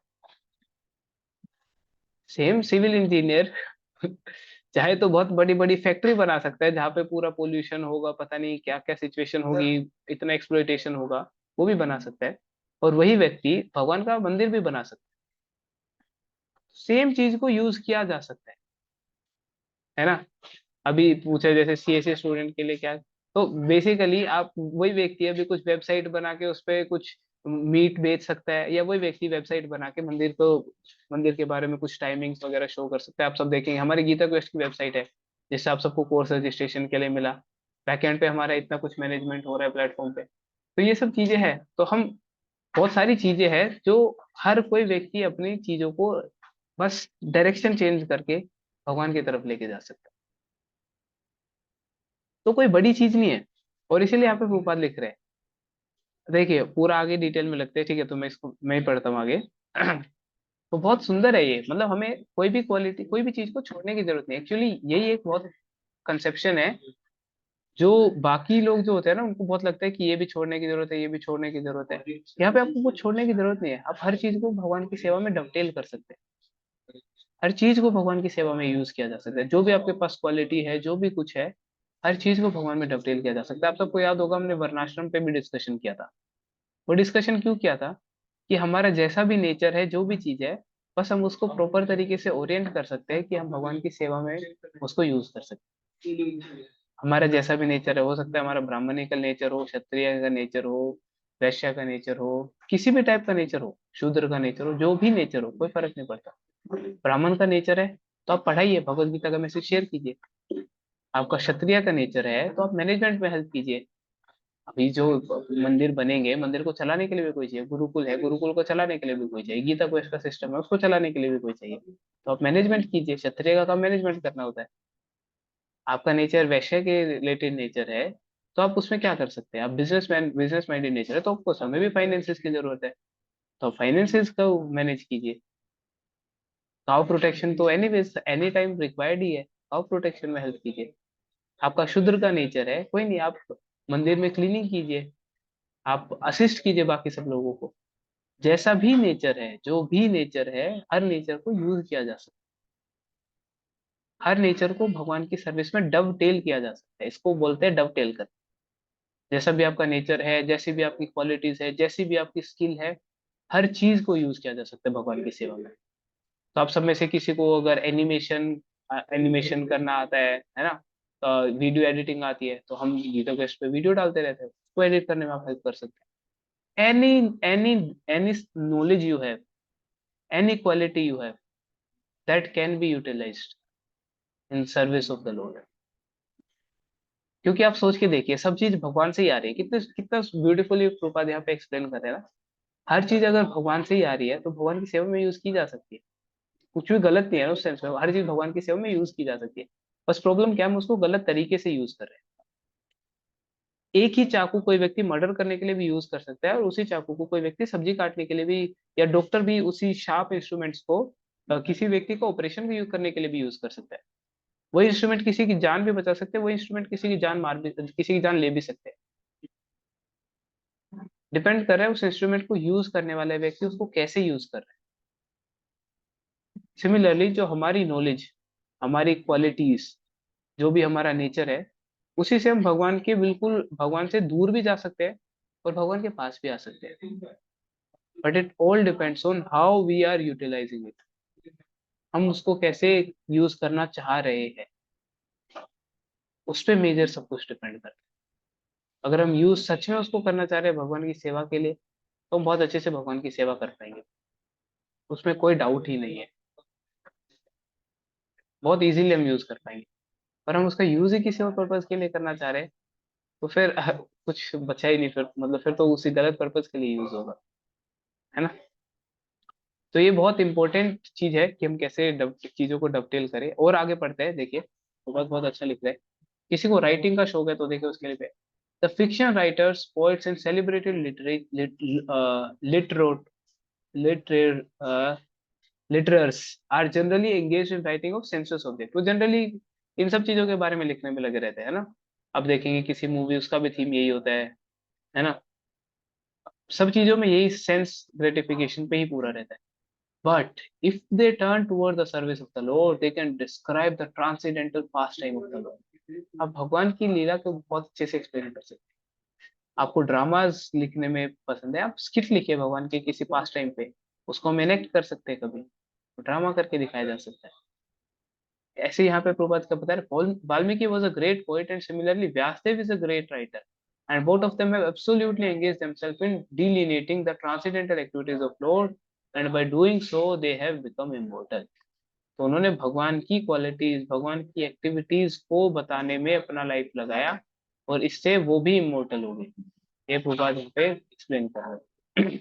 सेम सिविल इंजीनियर चाहे तो बहुत बड़ी बड़ी फैक्ट्री बना सकता है जहाँ पे पूरा पोल्यूशन होगा, पता नहीं क्या क्या सिचुएशन होगी, इतना एक्सप्लॉइटेशन होगा, वो भी बना सकता है। और वही व्यक्ति भगवान का मंदिर भी बना सकता है। सेम चीज को यूज किया जा सकता है ना। अभी पूछे जैसे सीएसए स्टूडेंट के लिए क्या, तो बेसिकली आप वही व्यक्ति अभी कुछ वेबसाइट बना के उस पर कुछ मीट बेच सकता है, या वही व्यक्ति वेबसाइट बना के मंदिर के बारे में कुछ टाइमिंग्स वगैरह शो कर सकता है। आप सब देखेंगे हमारी गीता क्वेस्ट की वेबसाइट है, जिससे आप सबको कोर्स रजिस्ट्रेशन के लिए मिला, बैकएंड पे हमारा इतना कुछ मैनेजमेंट हो रहा है प्लेटफॉर्म पे। तो ये सब चीजें हैं, तो हम बहुत सारी चीजें हैं जो हर कोई व्यक्ति अपनी चीजों को बस डायरेक्शन चेंज करके भगवान की तरफ लेके जा सकता है। तो कोई बड़ी चीज नहीं है, और इसीलिए यहाँ पे प्रभुपाद लिख रहे हैं। देखिए पूरा आगे डिटेल में लगते हैं, ठीक है, तो मैं ही पढ़ता हूँ आगे। तो बहुत सुंदर है ये, मतलब हमें कोई भी क्वालिटी कोई भी चीज को छोड़ने की जरूरत नहीं। एक्चुअली यही एक बहुत कंसेप्शन है, जो बाकी लोग जो होते हैं ना उनको बहुत लगता है कि ये भी छोड़ने की जरूरत है, ये भी छोड़ने की जरूरत है। यहाँ पे आपको कुछ छोड़ने की जरूरत नहीं है, आप हर चीज को भगवान की सेवा में डवटेल कर सकते हैं। हर चीज को भगवान की सेवा में यूज किया जा सकता है, जो भी आपके पास क्वालिटी है, जो भी कुछ है, हर चीज को भगवान में डवटेल किया जा सकता है। आप सबको याद होगा हमने वर्णाश्रम पे भी डिस्कशन किया था। वो डिस्कशन क्यों किया था, कि हमारा जैसा भी नेचर है, जो भी चीज है, बस हम उसको प्रॉपर तरीके से ओरिएंट कर सकते हैं कि हम भगवान की सेवा में उसको यूज कर सकते हैं। हमारा जैसा भी नेचर है, हो सकता है हमारा ब्राह्मणिकल नेचर हो, क्षत्रिय का नेचर हो, वैश्य का नेचर हो, किसी भी टाइप का नेचर हो, शूद्र का नेचर हो, जो भी नेचर हो, कोई फर्क नहीं पड़ता। ब्राह्मण का नेचर है तो आप पढ़ाइए, भगवत गीता का मैसेज शेयर कीजिए। आपका क्षत्रिय का नेचर है तो आप मैनेजमेंट में हेल्प कीजिए। अभी जो मंदिर बनेंगे, मंदिर को चलाने के लिए भी कोई चाहिए, गुरुकुल है, गुरुकुल को चलाने के लिए भी कोई चाहिए, गीता को इसका सिस्टम है, उसको चलाने के लिए भी कोई चाहिए। तो आप मैनेजमेंट कीजिए, क्षत्रिय का काम मैनेजमेंट करना होता है। आपका नेचर वैश्य के रिलेटेड नेचर है, तो आप उसमें क्या कर सकते हैं, आप बिजनेस माइंडेड नेचर है, तो ऑफकोर्स हमें भी फाइनेंसिस की जरूरत है, तो फाइनेंसिस को मैनेज कीजिए। काउ प्रोटेक्शन तो एनीवेज एनी टाइम रिक्वायर्ड ही है, काउ प्रोटेक्शन में हेल्प कीजिए। आपका शूद्र का नेचर है, कोई नहीं, आप मंदिर में क्लीनिंग कीजिए, आप असिस्ट कीजिए बाकी सब लोगों को। जैसा भी नेचर है, जो भी नेचर है, हर नेचर को यूज किया जा सकता है, हर नेचर को भगवान की सर्विस में डवटेल किया जा सकता है, इसको बोलते हैं डवटेल कर। जैसा भी आपका नेचर है, जैसी भी आपकी क्वालिटीज है, जैसी भी आपकी स्किल है, हर चीज को यूज किया जा सकता है भगवान की सेवा में। तो आप सब में से किसी को अगर एनिमेशन करना आता है ना, वीडियो एडिटिंग आती है, तो हम गीता क्वेस्ट पे वीडियो डालते रहते हैं, उसको एडिट करने में आप हेल्प कर सकते हैं। Any knowledge you have, any quality you have, that can be utilized in service of the Lord। क्योंकि आप सोच के देखिए, सब चीज भगवान से ही आ रही है, कितने कितना ब्यूटीफुली प्रभुपाद यहाँ पे एक्सप्लेन कर रहे हैं ना। हर चीज अगर भगवान से ही आ रही है तो भगवान की सेवा में यूज की जा सकती है, कुछ भी गलत नहीं है ना उस सेंस में, हर चीज भगवान की सेवा में यूज की जा सकती है। बस प्रॉब्लम क्या है, हम उसको गलत तरीके से यूज कर रहे हैं। एक ही चाकू कोई व्यक्ति मर्डर करने के लिए भी यूज कर सकता है, और उसी चाकू को कोई व्यक्ति सब्जी काटने के लिए भी, या डॉक्टर भी उसी शार्प इंस्ट्रूमेंट्स को किसी व्यक्ति को ऑपरेशन भी यूज करने के लिए भी यूज कर सकता है। वही इंस्ट्रूमेंट किसी की जान भी बचा सकते हैं, वही इंस्ट्रूमेंट किसी की जान ले भी सकते हैं। डिपेंड कर रहा है उस इंस्ट्रूमेंट को यूज करने वाले व्यक्ति उसको कैसे यूज कर रहे हैं। सिमिलरली जो हमारी नॉलेज, हमारी क्वालिटीज, जो भी हमारा नेचर है, उसी से हम भगवान के बिल्कुल भगवान से दूर भी जा सकते हैं और भगवान के पास भी आ सकते हैं। But it all depends on how we are utilising it, हम उसको कैसे यूज करना चाह रहे हैं, उस पर मेजर सब कुछ डिपेंड करता है। अगर हम यूज सच में उसको करना चाह रहे हैं भगवान की सेवा के लिए, तो हम बहुत अच्छे से भगवान की सेवा कर पाएंगे, उसमें कोई डाउट ही नहीं है, बहुत इजीली हम यूज कर पाएंगे। पर हम उसका यूज ही किसी और पर्पज के लिए करना चाह रहे हैं, तो फिर कुछ बचा ही नहीं, फिर मतलब फिर तो उसी गलत पर्पज के लिए यूज होगा, है ना। तो ये बहुत इंपॉर्टेंट चीज है कि हम कैसे चीजों को डवटेल करें। और आगे पढ़ते हैं, देखिए बहुत बहुत अच्छा लिख रहे हैं। किसी को राइटिंग का शौक है तो देखिए उसके लिए the fiction writers, poets and celebrated litterateurs are generally engage in writing of sensuous object. वो जनरली इन सब चीजों के बारे में लिखने में लगे रहते हैं ना। अब देखेंगे किसी मूवी, उसका भी थीम यही होता है ना। सब चीजों में यही सेंस ग्रेटिफिकेशन पे ही पूरा रहता है। But if they turn toward the service of the Lord, they can describe the transcendental pastime of the Lord। आप भगवान की लीला को बहुत अच्छे से एक्सप्लेन कर सकते हैं। आपको ड्रामास लिखने में पसंद है, आप स्किट लिखिए भगवान के किसी पास टाइम पे, उसको हम एनेक्ट कर सकते हैं कभी। ड्रामा करके दिखाया जा सकता है। ऐसे यहाँ पे प्रभुपाद का बता रहे, Valmiki was a great poet and similarly Vyasdev is a great writer, and both of them have absolutely engaged themselves in delineating the transcendental activities of Lord, and by doing so they have become immortal. तो उन्होंने भगवान की qualities, भगवान की activities को बताने में अपना लाइफ लगाया, और इससे वो भी इमोर्टल हो गए। ये प्रभुपाद यहाँ पे एक्सप्लेन कर रहे हैं।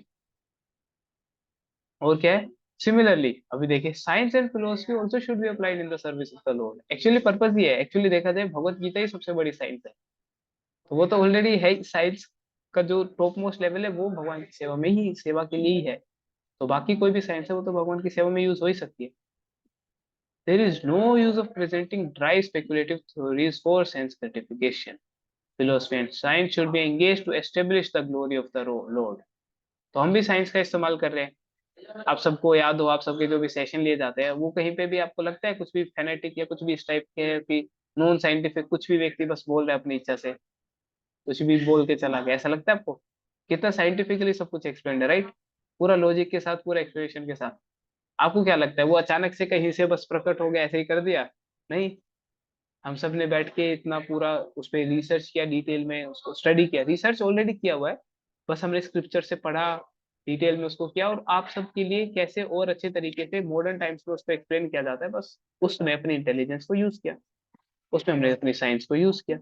और क्या है, सिमिलरली अभी देखिए, science and philosophy also should be applied in the service of the Lord. Actually purpose ये है, एक्चुअली देखा जाए भगवत गीता ही सबसे बड़ी साइंस है, तो वो तो ऑलरेडी है, साइंस का जो टॉप मोस्ट लेवल है वो भगवान की सेवा में ही, सेवा के लिए ही है। तो बाकी कोई भी साइंस है वो तो भगवान की सेवा में यूज हो ही सकती है। There is no use of presenting dry speculative theories for sense gratification. Philosophy and science should be engaged to establish the glory of the Lord. तो हम भी साइंस का इस्तेमाल कर रहे हैं। आप सबको याद हो, आप सबके जो भी सेशन लिए जाते हैं, वो कहीं पे भी आपको लगता है कुछ भी फेनेटिक या कुछ भी इस टाइप के कि नॉन साइंटिफिक कुछ भी व्यक्ति बस बोल रहा है अपनी इच्छा से, कुछ भी बोल के चला गया, ऐसा लगता है आपको? कितना साइंटिफिकली सब कुछ एक्सप्लेन है, राइट? पूरा लॉजिक के साथ, पूरा एक्सप्लेनेशन के साथ। आपको क्या लगता है वो अचानक से कहीं से बस प्रकट हो गया, ऐसे ही कर दिया? नहीं, हम सब ने बैठ के इतना पूरा उस पर रिसर्च किया, डिटेल में उसको स्टडी किया, रिसर्च ऑलरेडी किया हुआ है, बस हमने स्क्रिप्चर से पढ़ा, डिटेल में उसको किया, और आप सबके लिए कैसे और अच्छे तरीके से मॉडर्न टाइम्स में उसको एक्सप्लेन किया जाता है, बस उसमें अपनी इंटेलिजेंस को यूज किया, उसमें हमने अपनी साइंस को यूज किया,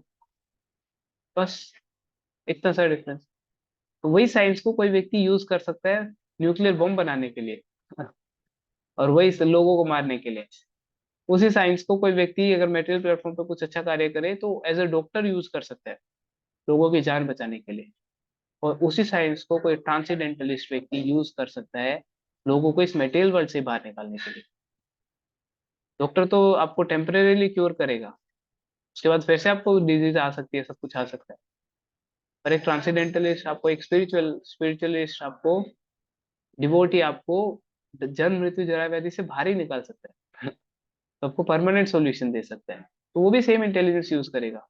बस इतना सा डिफरेंस। तो वही साइंस को कोई व्यक्ति यूज कर सकता है न्यूक्लियर बम बनाने के लिए और वही लोगों को मारने के लिए। उसी साइंस को कोई व्यक्ति अगर मेटेरियल प्लेटफॉर्म पे कुछ अच्छा कार्य करे तो एज अ डॉक्टर यूज कर सकता है लोगों की जान बचाने के लिए, और उसी साइंस को कोई ट्रांसेंडेंटलिस्ट व्यक्ति यूज कर सकता है लोगों को इस मेटेरियल वर्ल्ड से बाहर निकालने के लिए। डॉक्टर तो आपको टेम्परेरीली क्योर करेगा, उसके बाद फिर से आपको डिजीज आ सकती है, सब कुछ आ सकता है, पर एक ट्रांसेंडेंटलिस्ट आपको, एक स्पिरिचुअलिस्ट आपको, डिवोटी आपको जन्म मृत्यु जरा व्याधि से बाहर ही निकाल सकता है, तो आपको परमानेंट सॉल्यूशन दे सकता है। तो वो भी सेम इंटेलिजेंस यूज करेगा।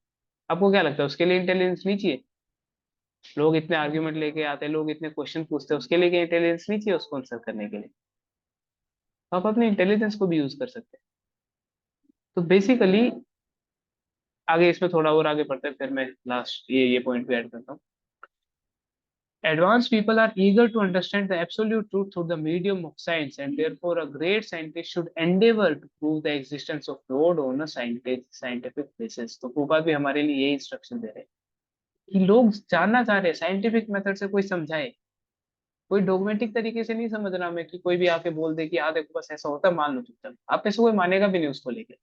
आपको क्या लगता है उसके लिए इंटेलिजेंस नहीं चाहिए? लोग इतने आर्ग्यूमेंट लेके आते हैं, लोग इतने क्वेश्चन पूछते हैं, उसके लिए क्या इंटेलिजेंस नहीं चाहिए उसको आंसर करने के लिए? तो आप अपनी इंटेलिजेंस को भी यूज कर सकते हैं। तो बेसिकली आगे इसमें थोड़ा और आगे बढ़ते हैं, फिर मैं लास्ट ये पॉइंट भी ऐड करता हूँ। Advanced people are eager to understand the absolute truth through the medium of science, and therefore a great scientist should endeavor to prove the existence of God on a scientific basis. तो प्रभुपाद भी हमारे लिए यही instruction दे रहे हैं कि लोग जानना चाह रहे हैं साइंटिफिक मेथड से, कोई समझाए, कोई डोगमेटिक तरीके से नहीं समझना हमें कि कोई भी आके बोल दे कि हाँ देखो बस ऐसा होता है मान लो चुपचाप, आप में से कोई मानेगा भी नहीं उसको लेके।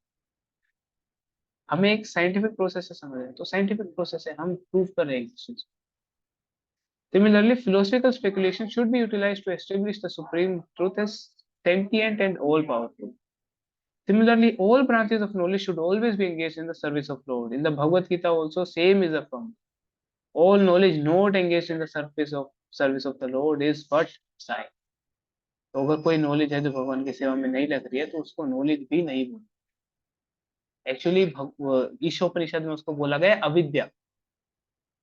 हमें एक साइंटिफिक प्रोसेस से समझ रहे हैं, तो साइंटिफिक प्रोसेस है, हम प्रूव कर रहे हैं। Similarly, philosophical speculation should be utilized to establish the supreme truth as sentient and all-powerful. Similarly, all branches of knowledge should always be engaged in the service of Lord. In the Bhagavad Gita also, same is affirmed. All knowledge not engaged in the service of the Lord is but science. तो अगर कोई knowledge है जो भगवान की सेवा में नहीं लग रही है तो उसको नॉलेज भी नहीं बोलते। एक्चुअली ईशोपनिषद में उसको बोला गया अविद्या,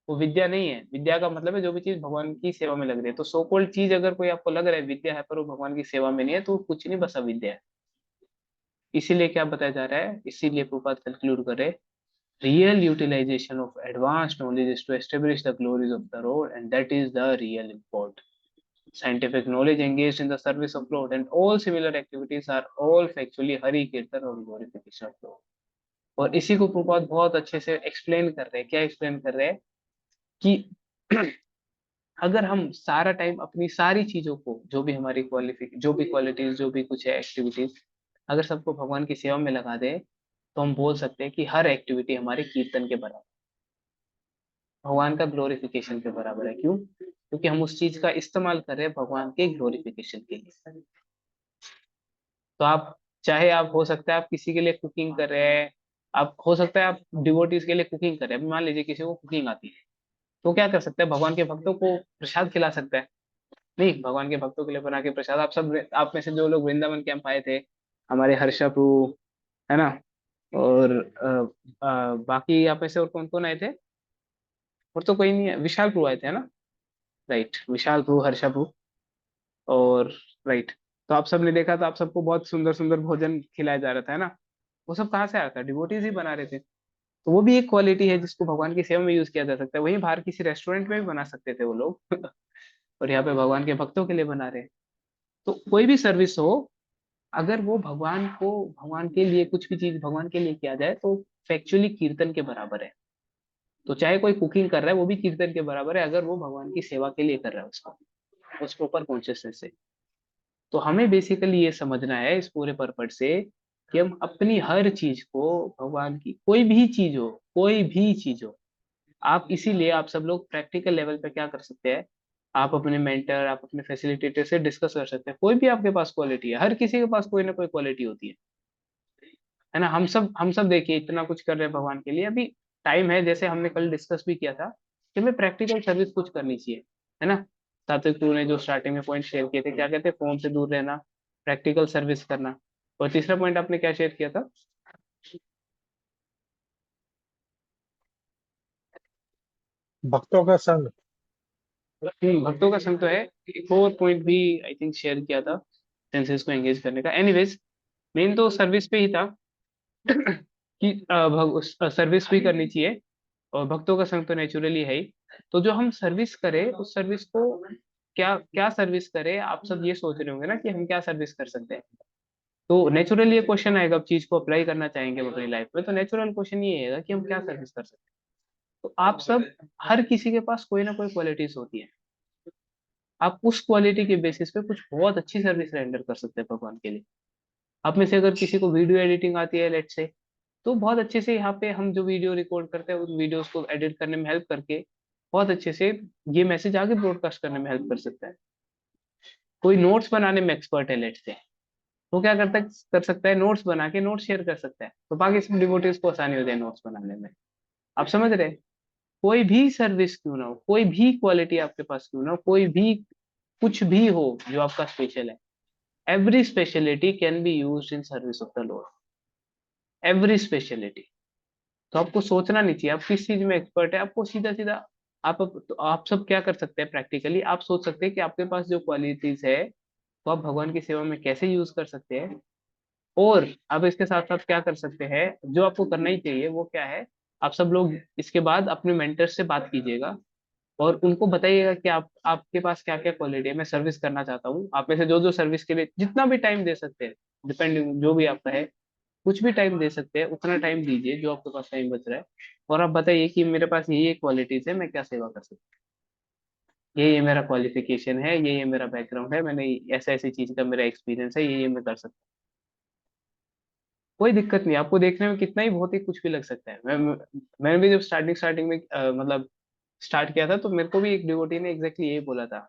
वो विद्या नहीं है। विद्या का मतलब है जो भी चीज भगवान की सेवा में लग रही है। तो सो कॉल्ड चीज अगर कोई आपको लग रहा है विद्या है पर वो भगवान की सेवा में नहीं है, तो कुछ नहीं, बस अविद्या है। इसीलिए क्या बताया जा रहा है, इसीलिए प्रभुपाद कंक्लूड कर रहे, real utilisation of advanced knowledge is to establish the glories of the Lord, and that is the real import. Scientific knowledge engaged in the service of Lord and all similar activities are all factually Hari कीर्तन और glorification of Lord। और इसी को प्रभुपाद बहुत अच्छे से explain कर रहे हैं। क्या एक्सप्लेन कर रहे हैं कि अगर हम सारा टाइम अपनी सारी चीजों को, जो भी हमारी जो भी क्वालिटीज, जो भी कुछ है एक्टिविटीज, अगर सबको भगवान की सेवा में लगा दे, तो हम बोल सकते हैं कि हर एक्टिविटी हमारे कीर्तन के बराबर, भगवान का ग्लोरिफिकेशन के बराबर है। क्यों? क्योंकि हम उस चीज का इस्तेमाल कर रहे हैं भगवान के ग्लोरिफिकेशन के लिए। तो आप चाहे, आप हो सकता है आप किसी के लिए कुकिंग कर रहे हैं, आप हो सकता है आप डिवोटीज के लिए कुकिंग कर रहे हैं। मान लीजिए किसी को कुकिंग आती है, तो क्या कर सकता है, भगवान के भक्तों को प्रसाद खिला सकता है? नहीं, भगवान के भक्तों के लिए बना के प्रसाद, आप में से जो लोग वृंदावन कैंप आए थे, हमारे हर्षा प्रभु है ना, और बाकी आप में से और कौन कौन आए थे? और तो कोई नहीं है, विशाल प्रभु आए थे, है ना? राइट, विशाल प्रभु, हर्षा प्रभु और राइट, तो आप सबने देखा था, आप सबको बहुत सुंदर सुंदर भोजन खिलाया जा रहा था, है ना? वो सब कहाँ से आया था? डिवोटीज ही बना रहे थे। तो वो भी एक क्वालिटी है जिसको भगवान की सेवा में यूज किया जा सकता है। वहीं बाहर किसी रेस्टोरेंट में भी बना सकते थे वो लोग और यहाँ पे भगवान के भक्तों के लिए बना रहे हैं। तो कोई भी सर्विस हो, अगर वो भगवान को, भगवान के लिए कुछ भी चीज भगवान के लिए किया जाए तो फैक्चुअली कीर्तन के बराबर है। तो चाहे कोई कुकिंग कर रहा है वो भी कीर्तन के बराबर है, अगर वो भगवान की सेवा के लिए कर रहा है उसको, उस प्रॉपर कॉन्शियसनेस से। तो हमें बेसिकली ये समझना है इस पूरे पर्पस से कि हम अपनी हर चीज को भगवान की, कोई भी चीज हो, कोई भी चीज हो, आप इसीलिए आप सब लोग प्रैक्टिकल लेवल पे क्या कर सकते हैं, आप अपने मेंटर, आप अपने फैसिलिटेटर से डिस्कस कर सकते हैं। कोई भी आपके पास क्वालिटी है, हर किसी के पास कोई ना कोई क्वालिटी होती है ना? हम सब देखिए इतना कुछ कर रहे हैं भगवान के लिए, अभी टाइम है, जैसे हमने कल डिस्कस भी किया था कि हमें प्रैक्टिकल सर्विस कुछ करनी चाहिए, है ना? सात्विक टू ने जो स्टार्टिंग में पॉइंट शेयर किए थे, क्या कहते हैं, फोन से दूर रहना, प्रैक्टिकल सर्विस करना। और तीसरा पॉइंट आपने क्या शेयर किया था? भक्तों का संग। भक्तों का संग तो है। एक और पॉइंट भी आई थिंक शेयर किया था, सेंसेस को एंगेज करने का। एनीवेज, मेन तो सर्विस पे ही था कि सर्विस भी करनी चाहिए, और भक्तों का संग तो नेचुरली है ही। तो जो हम सर्विस करें, उस सर्विस को क्या क्या सर्विस करें, आप सब ये सोच रहे होंगे ना कि हम क्या सर्विस कर सकते हैं। तो नेचुरली ये क्वेश्चन आएगा, अब चीज को अप्लाई करना चाहेंगे हम अपनी लाइफ में, तो नेचुरल क्वेश्चन ये आएगा कि हम क्या सर्विस कर सकते हैं। तो आप सब, हर किसी के पास कोई ना कोई क्वालिटीज होती है, आप उस क्वालिटी के बेसिस पे कुछ बहुत अच्छी सर्विस रेंडर कर सकते हैं भगवान के लिए। आप में से अगर किसी को वीडियो एडिटिंग आती है, लेट से, तो बहुत अच्छे से यहाँ पे हम जो वीडियो रिकॉर्ड करते हैं उन वीडियोस को एडिट करने में हेल्प करके बहुत अच्छे से ये मैसेज आगे ब्रॉडकास्ट करने में हेल्प कर सकता है। कोई नोट्स बनाने में एक्सपर्ट है, लेट से, वो क्या कर सकता है, नोट्स बना के नोट्स शेयर कर सकता है, तो बाकी सब डिवोटीज को आसानी हो जाए नोट्स बनाने में। आप समझ रहे हैं? कोई भी सर्विस क्यों ना हो, कोई भी क्वालिटी आपके पास क्यों ना हो, कोई भी कुछ भी हो जो आपका स्पेशल है, every speciality can be used in service of the Lord. Every speciality. तो आपको सोचना नहीं चाहिए आप किस चीज में एक्सपर्ट है, आपको सीधा सीधा तो आप सब क्या कर सकते हैं प्रैक्टिकली, आप सोच सकते हैं कि आपके पास जो क्वालिटीज है वो आप भगवान की सेवा में कैसे यूज कर सकते हैं। और आप इसके साथ साथ क्या कर सकते हैं, जो आपको करना ही चाहिए वो क्या है, आप सब लोग इसके बाद अपने मेंटर से बात कीजिएगा और उनको बताइएगा कि आपके पास क्या क्या क्वालिटी है, मैं सर्विस करना चाहता हूँ। आप में से जो जो सर्विस के लिए जितना भी टाइम दे सकते हैं, डिपेंडिंग जो भी आपका है, कुछ भी टाइम दे सकते हैं, उतना टाइम दीजिए जो आपके पास टाइम बच रहा है। और आप बताइए कि मेरे पास ये क्वालिटीज है, मैं क्या सेवा कर सकता हूँ, ये मेरा क्वालिफिकेशन है, ये मेरा बैकग्राउंड है, मैंने ऐसा ऐसी चीज का मेरा एक्सपीरियंस है, ये मैं कर सकता हूँ। कोई दिक्कत नहीं, आपको देखने में कितना ही बहुत ही कुछ भी लग सकता है। मैंने भी जब स्टार्टिंग स्टार्टिंग में मतलब स्टार्ट किया था, तो मेरे को भी एक डिवोटी ने एग्जैक्टली यही बोला था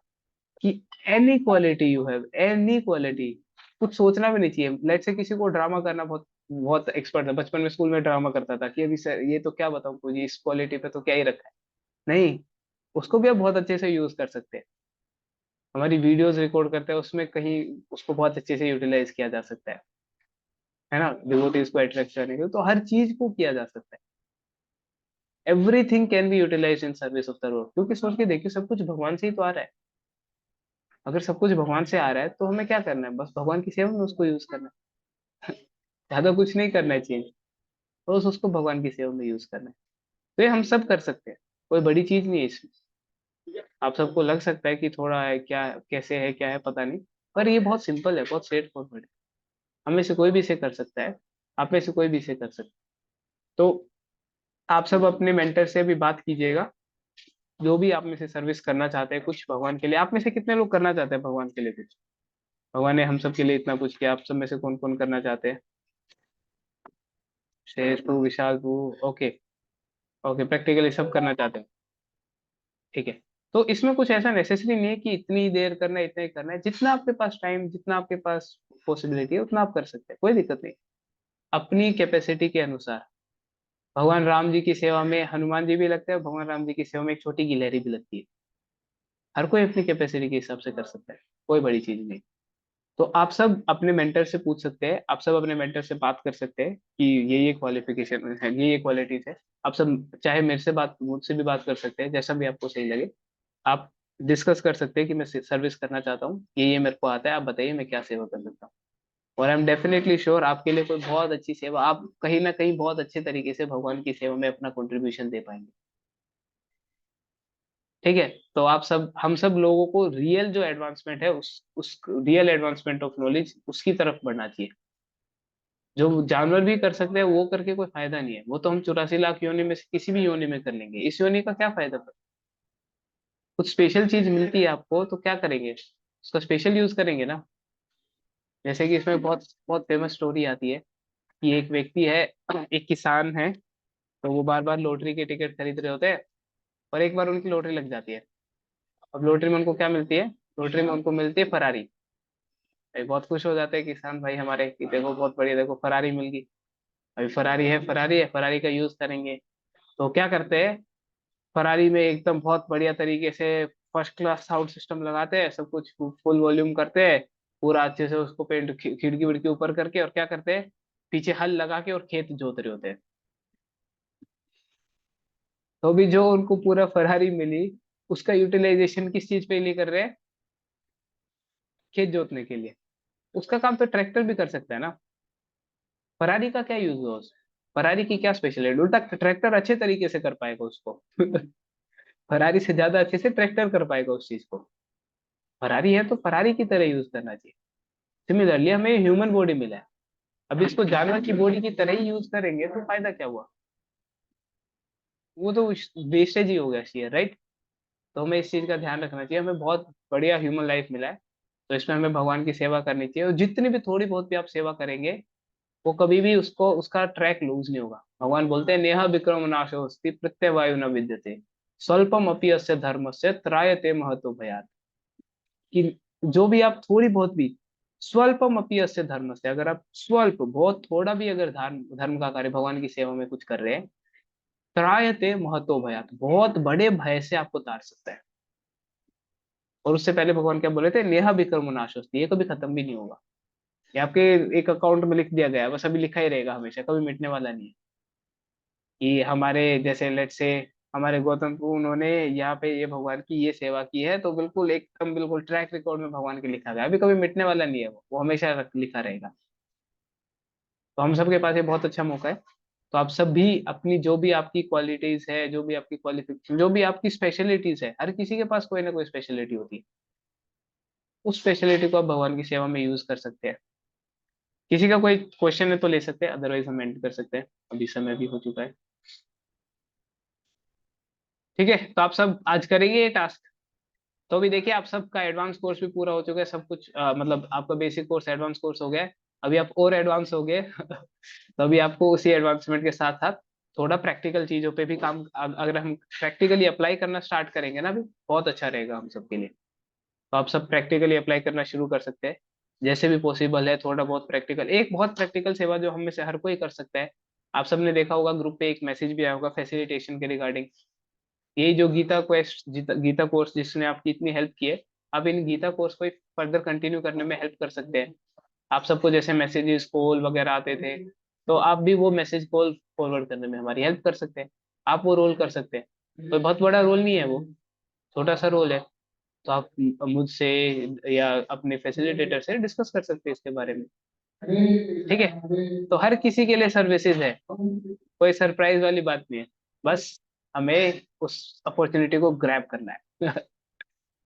कि any quality you have, any quality, कुछ सोचना भी नहीं चाहिए। लेट से किसी को ड्रामा करना बहुत बहुत एक्सपर्ट है, बचपन में स्कूल में ड्रामा करता था कि अभी सर ये तो क्या बताऊं मुझे, इस क्वालिटी पे तो क्या ही रखा है। नहीं, उसको भी आप बहुत अच्छे से यूज कर सकते हैं। हमारी वीडियोस रिकॉर्ड करते हैं, उसमें कहीं उसको बहुत अच्छे से यूटिलाइज किया जा सकता है ना? डिवोटीज को अट्रैक्ट करने के लिए तो हर चीज को किया जा सकता है। Everything can be utilise in service of the Lord, क्योंकि सोच के देखिए सब कुछ भगवान से ही तो आ रहा है। अगर सब कुछ भगवान से आ रहा है तो हमें क्या करना है, बस भगवान की सेवा में उसको यूज करना है। ज्यादा कुछ नहीं करना है चेंज, बस उसको भगवान की सेवा में यूज करना है। तो ये हम सब कर सकते हैं, कोई बड़ी चीज नहीं है इसमें। आप सबको लग सकता है कि थोड़ा है, क्या कैसे है, क्या है पता नहीं, पर ये बहुत सिंपल है, बहुत स्ट्रेट फॉरवर्ड है। हम में से कोई भी इसे कर सकता है, आप में से कोई भी इसे कर सकता है। तो आप सब अपने मेंटर से भी बात कीजिएगा, जो भी आप में से सर्विस करना चाहते हैं कुछ भगवान के लिए। आप में से कितने लोग करना चाहते हैं भगवान के लिए कुछ? भगवान ने हम सब के लिए इतना कुछ किया, आप सब में से कौन कौन करना चाहते हैं? Shesh too, Vishal too, okay. Okay, practically सब करना चाहते हैं, ठीक है। तो इसमें कुछ ऐसा नेसेसरी नहीं है कि इतनी ही देर करना है, इतना ही करना है, जितना आपके पास टाइम, जितना आपके पास पॉसिबिलिटी है उतना आप कर सकते हैं, कोई दिक्कत नहीं। अपनी कैपेसिटी के अनुसार। भगवान राम जी की सेवा में हनुमान जी भी लगते हैं, भगवान राम जी की सेवा में एक छोटी गिलहरी भी लगती है। हर कोई अपनी कैपेसिटी के हिसाब से कर सकता है, कोई बड़ी चीज नहीं। तो आप सब अपने मेंटर से पूछ सकते हैं, आप सब अपने मेंटर से बात कर सकते हैं कि ये क्वालिफिकेशन है, ये क्वालिटीज है। आप सब चाहे मेरे से बात, मुझसे भी बात कर सकते हैं, जैसा भी आपको सही लगे। आप डिस्कस कर सकते हैं कि मैं सर्विस करना चाहता हूँ, ये मेरे को आता है, आप बताइए मैं क्या सेवा कर सकता हूँ। और आई एम डेफिनेटली श्योर आपके लिए कोई बहुत अच्छी सेवा, आप कहीं ना कहीं बहुत अच्छे तरीके से भगवान की सेवा में अपना कंट्रीब्यूशन दे पाएंगे। ठीक है, तो आप सब, हम सब लोगों को रियल जो एडवांसमेंट है उस रियल एडवांसमेंट ऑफ नॉलेज उसकी तरफ बढ़ना चाहिए। जो जानवर भी कर सकते हैं वो करके कोई फायदा नहीं है, वो तो हम 84 लाख योनि में से किसी भी योनि में कर लेंगे, इस योनि का क्या फायदा? कुछ स्पेशल चीज मिलती है आपको तो क्या करेंगे, उसका स्पेशल यूज करेंगे ना। जैसे कि इसमें बहुत बहुत फेमस स्टोरी आती है कि एक व्यक्ति है, एक किसान है, तो वो बार बार लॉटरी के टिकट खरीद रहे होते हैं, और एक बार उनकी लॉटरी लग जाती है। अब लॉटरी में उनको क्या मिलती है? लॉटरी में उनको मिलती है फरारी। भाई बहुत खुश हो जाते हैं किसान भाई हमारे कि देखो बहुत बढ़िया, देखो फरारी मिल गई। अभी फरारी है, फरारी है, फरारी का यूज करेंगे। तो क्या करते हैं, फरारी में एकदम बहुत बढ़िया तरीके से फर्स्ट क्लास साउंड सिस्टम लगाते हैं, सब कुछ फुल वॉल्यूम करते हैं, पूरा अच्छे से उसको पेंट खिड़की विड़की ऊपर करके, और क्या करते हैं, पीछे हल लगा के और खेत जोत रहे होते हैं। तो भी जो उनको पूरा फरारी मिली, उसका यूटिलाइजेशन किस चीज पे लिए कर रहे हैं? खेत जोतने के लिए। उसका काम तो ट्रैक्टर भी कर सकता है ना। फरारी का क्या यूज हुआ उसमें? फरारी की क्या स्पेशल है? उल्टा ट्रैक्टर अच्छे तरीके से कर पाएगा उसको। फरारी से ज्यादा अच्छे से ट्रैक्टर कर पाएगा उस चीज को। फरारी है तो फरारी की तरह यूज करना चाहिए। सिमिलरली हमें ह्यूमन बॉडी मिला है, अब इसको जानवर की बॉडी की तरह ही यूज करेंगे तो फायदा क्या हुआ? वो तो वेस्टेज ही हो गया शेयर, राइट। तो हमें इस चीज का ध्यान रखना चाहिए, हमें बहुत बढ़िया ह्यूमन लाइफ मिला है, तो इसमें हमें भगवान की सेवा करनी चाहिए, और जितनी भी थोड़ी बहुत भी आप सेवा करेंगे वो कभी भी उसको उसका ट्रैक लूज नहीं होगा। भगवान बोलते हैं नेहा विक्रम नाशोस्ति प्रत्यवायु न विद्यते स्वल्पम अपि अस्य धर्मस्य त्रायते महतो भयात्। कि जो भी आप थोड़ी बहुत भी, स्वल्पम अपि अस्य धर्मस्य, अगर आप स्वल्प बहुत थोड़ा भी अगर धर्म धर्म का कार्य भगवान की सेवा में कुछ कर रहे हैं, त्रायते महतो भयात्, बहुत बड़े भय से आपको तार सकता है। और उससे पहले भगवान क्या बोले थे? नेहा विक्रम नाशोस्ति, ये कभी खत्म भी नहीं होगा। ये आपके एक अकाउंट में लिख दिया गया है, बस अभी लिखा ही रहेगा हमेशा, कभी मिटने वाला नहीं है। कि हमारे जैसे लेट से हमारे गौतम को उन्होंने यहाँ पे ये भगवान की ये सेवा की है, तो बिल्कुल एकदम बिल्कुल ट्रैक रिकॉर्ड में भगवान के लिखा गया है, अभी कभी मिटने वाला नहीं है, वो हमेशा लिखा रहेगा। तो हम सबके पास ये बहुत अच्छा मौका है। तो आप सब भी अपनी जो भी आपकी क्वालिटीज है, जो भी आपकी क्वालिफिकेशन, जो भी आपकी स्पेशलिटीज है, हर किसी के पास कोई ना कोई स्पेशलिटी होती है, उस स्पेशलिटी को आप भगवान की सेवा में यूज कर सकते हैं। किसी का कोई क्वेश्चन है तो ले सकते हैं, अदरवाइज हम एंड कर सकते हैं, अभी समय भी हो चुका है। ठीक है, तो आप सब आज करेंगे ये टास्क। तो अभी देखिए आप सबका एडवांस कोर्स भी पूरा हो चुका है, सब कुछ मतलब आपका बेसिक कोर्स एडवांस कोर्स हो गया है, अभी आप और एडवांस हो गए। तो अभी आपको उसी एडवांसमेंट के साथ साथ थोड़ा प्रैक्टिकल चीजों पे भी काम, अगर हम प्रैक्टिकली अप्लाई करना स्टार्ट करेंगे ना, अभी बहुत अच्छा रहेगा हम सबके लिए। तो आप सब प्रैक्टिकली अप्लाई करना शुरू कर सकते हैं, जैसे भी पॉसिबल है थोड़ा बहुत प्रैक्टिकल, एक बहुत प्रैक्टिकल सेवा जो हम में से हर कोई कर सकता है। आप सबने देखा होगा ग्रुप पे एक मैसेज भी आया होगा फैसिलिटेशन के रिगार्डिंग, ये जो गीता क्वेस्ट, गीता कोर्स जिसने आपकी इतनी हेल्प की है, आप इन गीता कोर्स को फर्दर कंटिन्यू करने में हेल्प कर सकते हैं। आप सबको जैसे मैसेजेस कॉल वगैरह आते थे, तो आप भी वो मैसेज कॉल फॉरवर्ड करने में हमारी हेल्प कर सकते हैं, आप वो रोल कर सकते हैं। कोई बहुत बड़ा रोल नहीं है वो, छोटा सा रोल है। तो आप मुझसे या अपने फैसिलिटेटर से डिस्कस कर सकते हैं इसके बारे में। ठीक है, तो हर किसी के लिए सर्विसेज है, कोई सरप्राइज वाली बात नहीं है, बस हमें उस अपॉर्चुनिटी को ग्रैब करना है।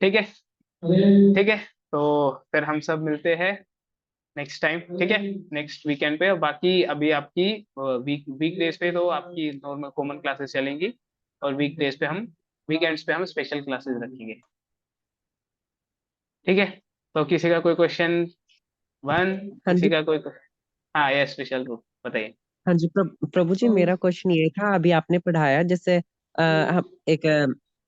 ठीक है, ठीक है, तो फिर हम सब मिलते हैं नेक्स्ट टाइम, ठीक है, नेक्स्ट वीकेंड पे। और बाकी अभी आपकी वीक डेज पे तो आपकी नॉर्मल कॉमन क्लासेस चलेंगी, और वीक डेज पे हम, वीकेंड्स पे हम स्पेशल क्लासेस रखेंगे। ठीक है, तो किसी का कोई क्वेश्चन? वन, हाँ किसी जी। का कोई? हाँ, ये स्पेशल रूप बताइए। हाँ जी, प्रभु जी, मेरा क्वेश्चन ये था, अभी आपने पढ़ाया जैसे हम एक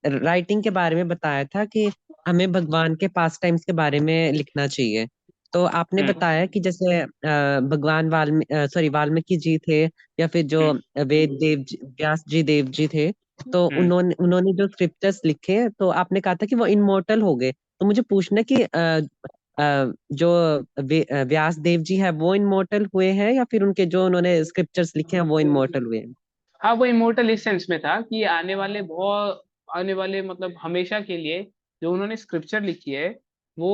राइटिंग के बारे में बताया था कि हमें भगवान के पास टाइम्स के बारे में लिखना चाहिए। तो आपने हम्म बताया कि जैसे भगवान वाल्मीकि जी थे, या फिर जो हम्म व्यास जी देव जी थे, तो हम्म उन्होंने उन्होंने जो स्क्रिप्चर्स लिखे, तो आपने कहा था कि वो इमोर्टल हो गए। तो मुझे पूछना कि जो व्यास देव जी है वो इमोर्टल हुए हैं, या फिर उनके जो उन्होंने स्क्रिप्चर्स लिखे हैं वो इमोर्टल हुए हैं? हाँ, वो इमोर्टल इस सेंस में था कि आने वाले बहुत, आने वाले मतलब हमेशा के लिए जो उन्होंने स्क्रिप्चर लिखी है वो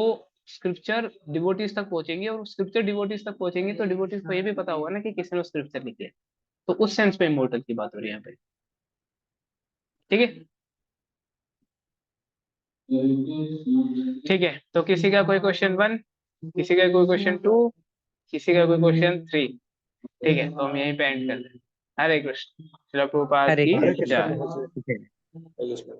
स्क्रिप्चर डिवोटीज तक पहुंचेंगे, और स्क्रिप्चर डिवोटीज तक पहुंचेंगे तो डिवोटीज को ये भी पता होगा ना कि किसने वो स्क्रिप्चर लिखी है। तो उस सेंस में इमोर्टल की बात हो रही है यहाँ पे। ठीक है, ठीक है। तो किसी का कोई क्वेश्चन 1, किसी का कोई क्वेश्चन 2, किसी का कोई क्वेश्चन 3? ठीक है, तो हम यहीं पे एंड करते हैं। हरे कृष्ण। श्रील प्रभुपाद हरे की हरे कृष्ण। कृष्ण जय। प्रभु जी। जय। हरे कृष्ण।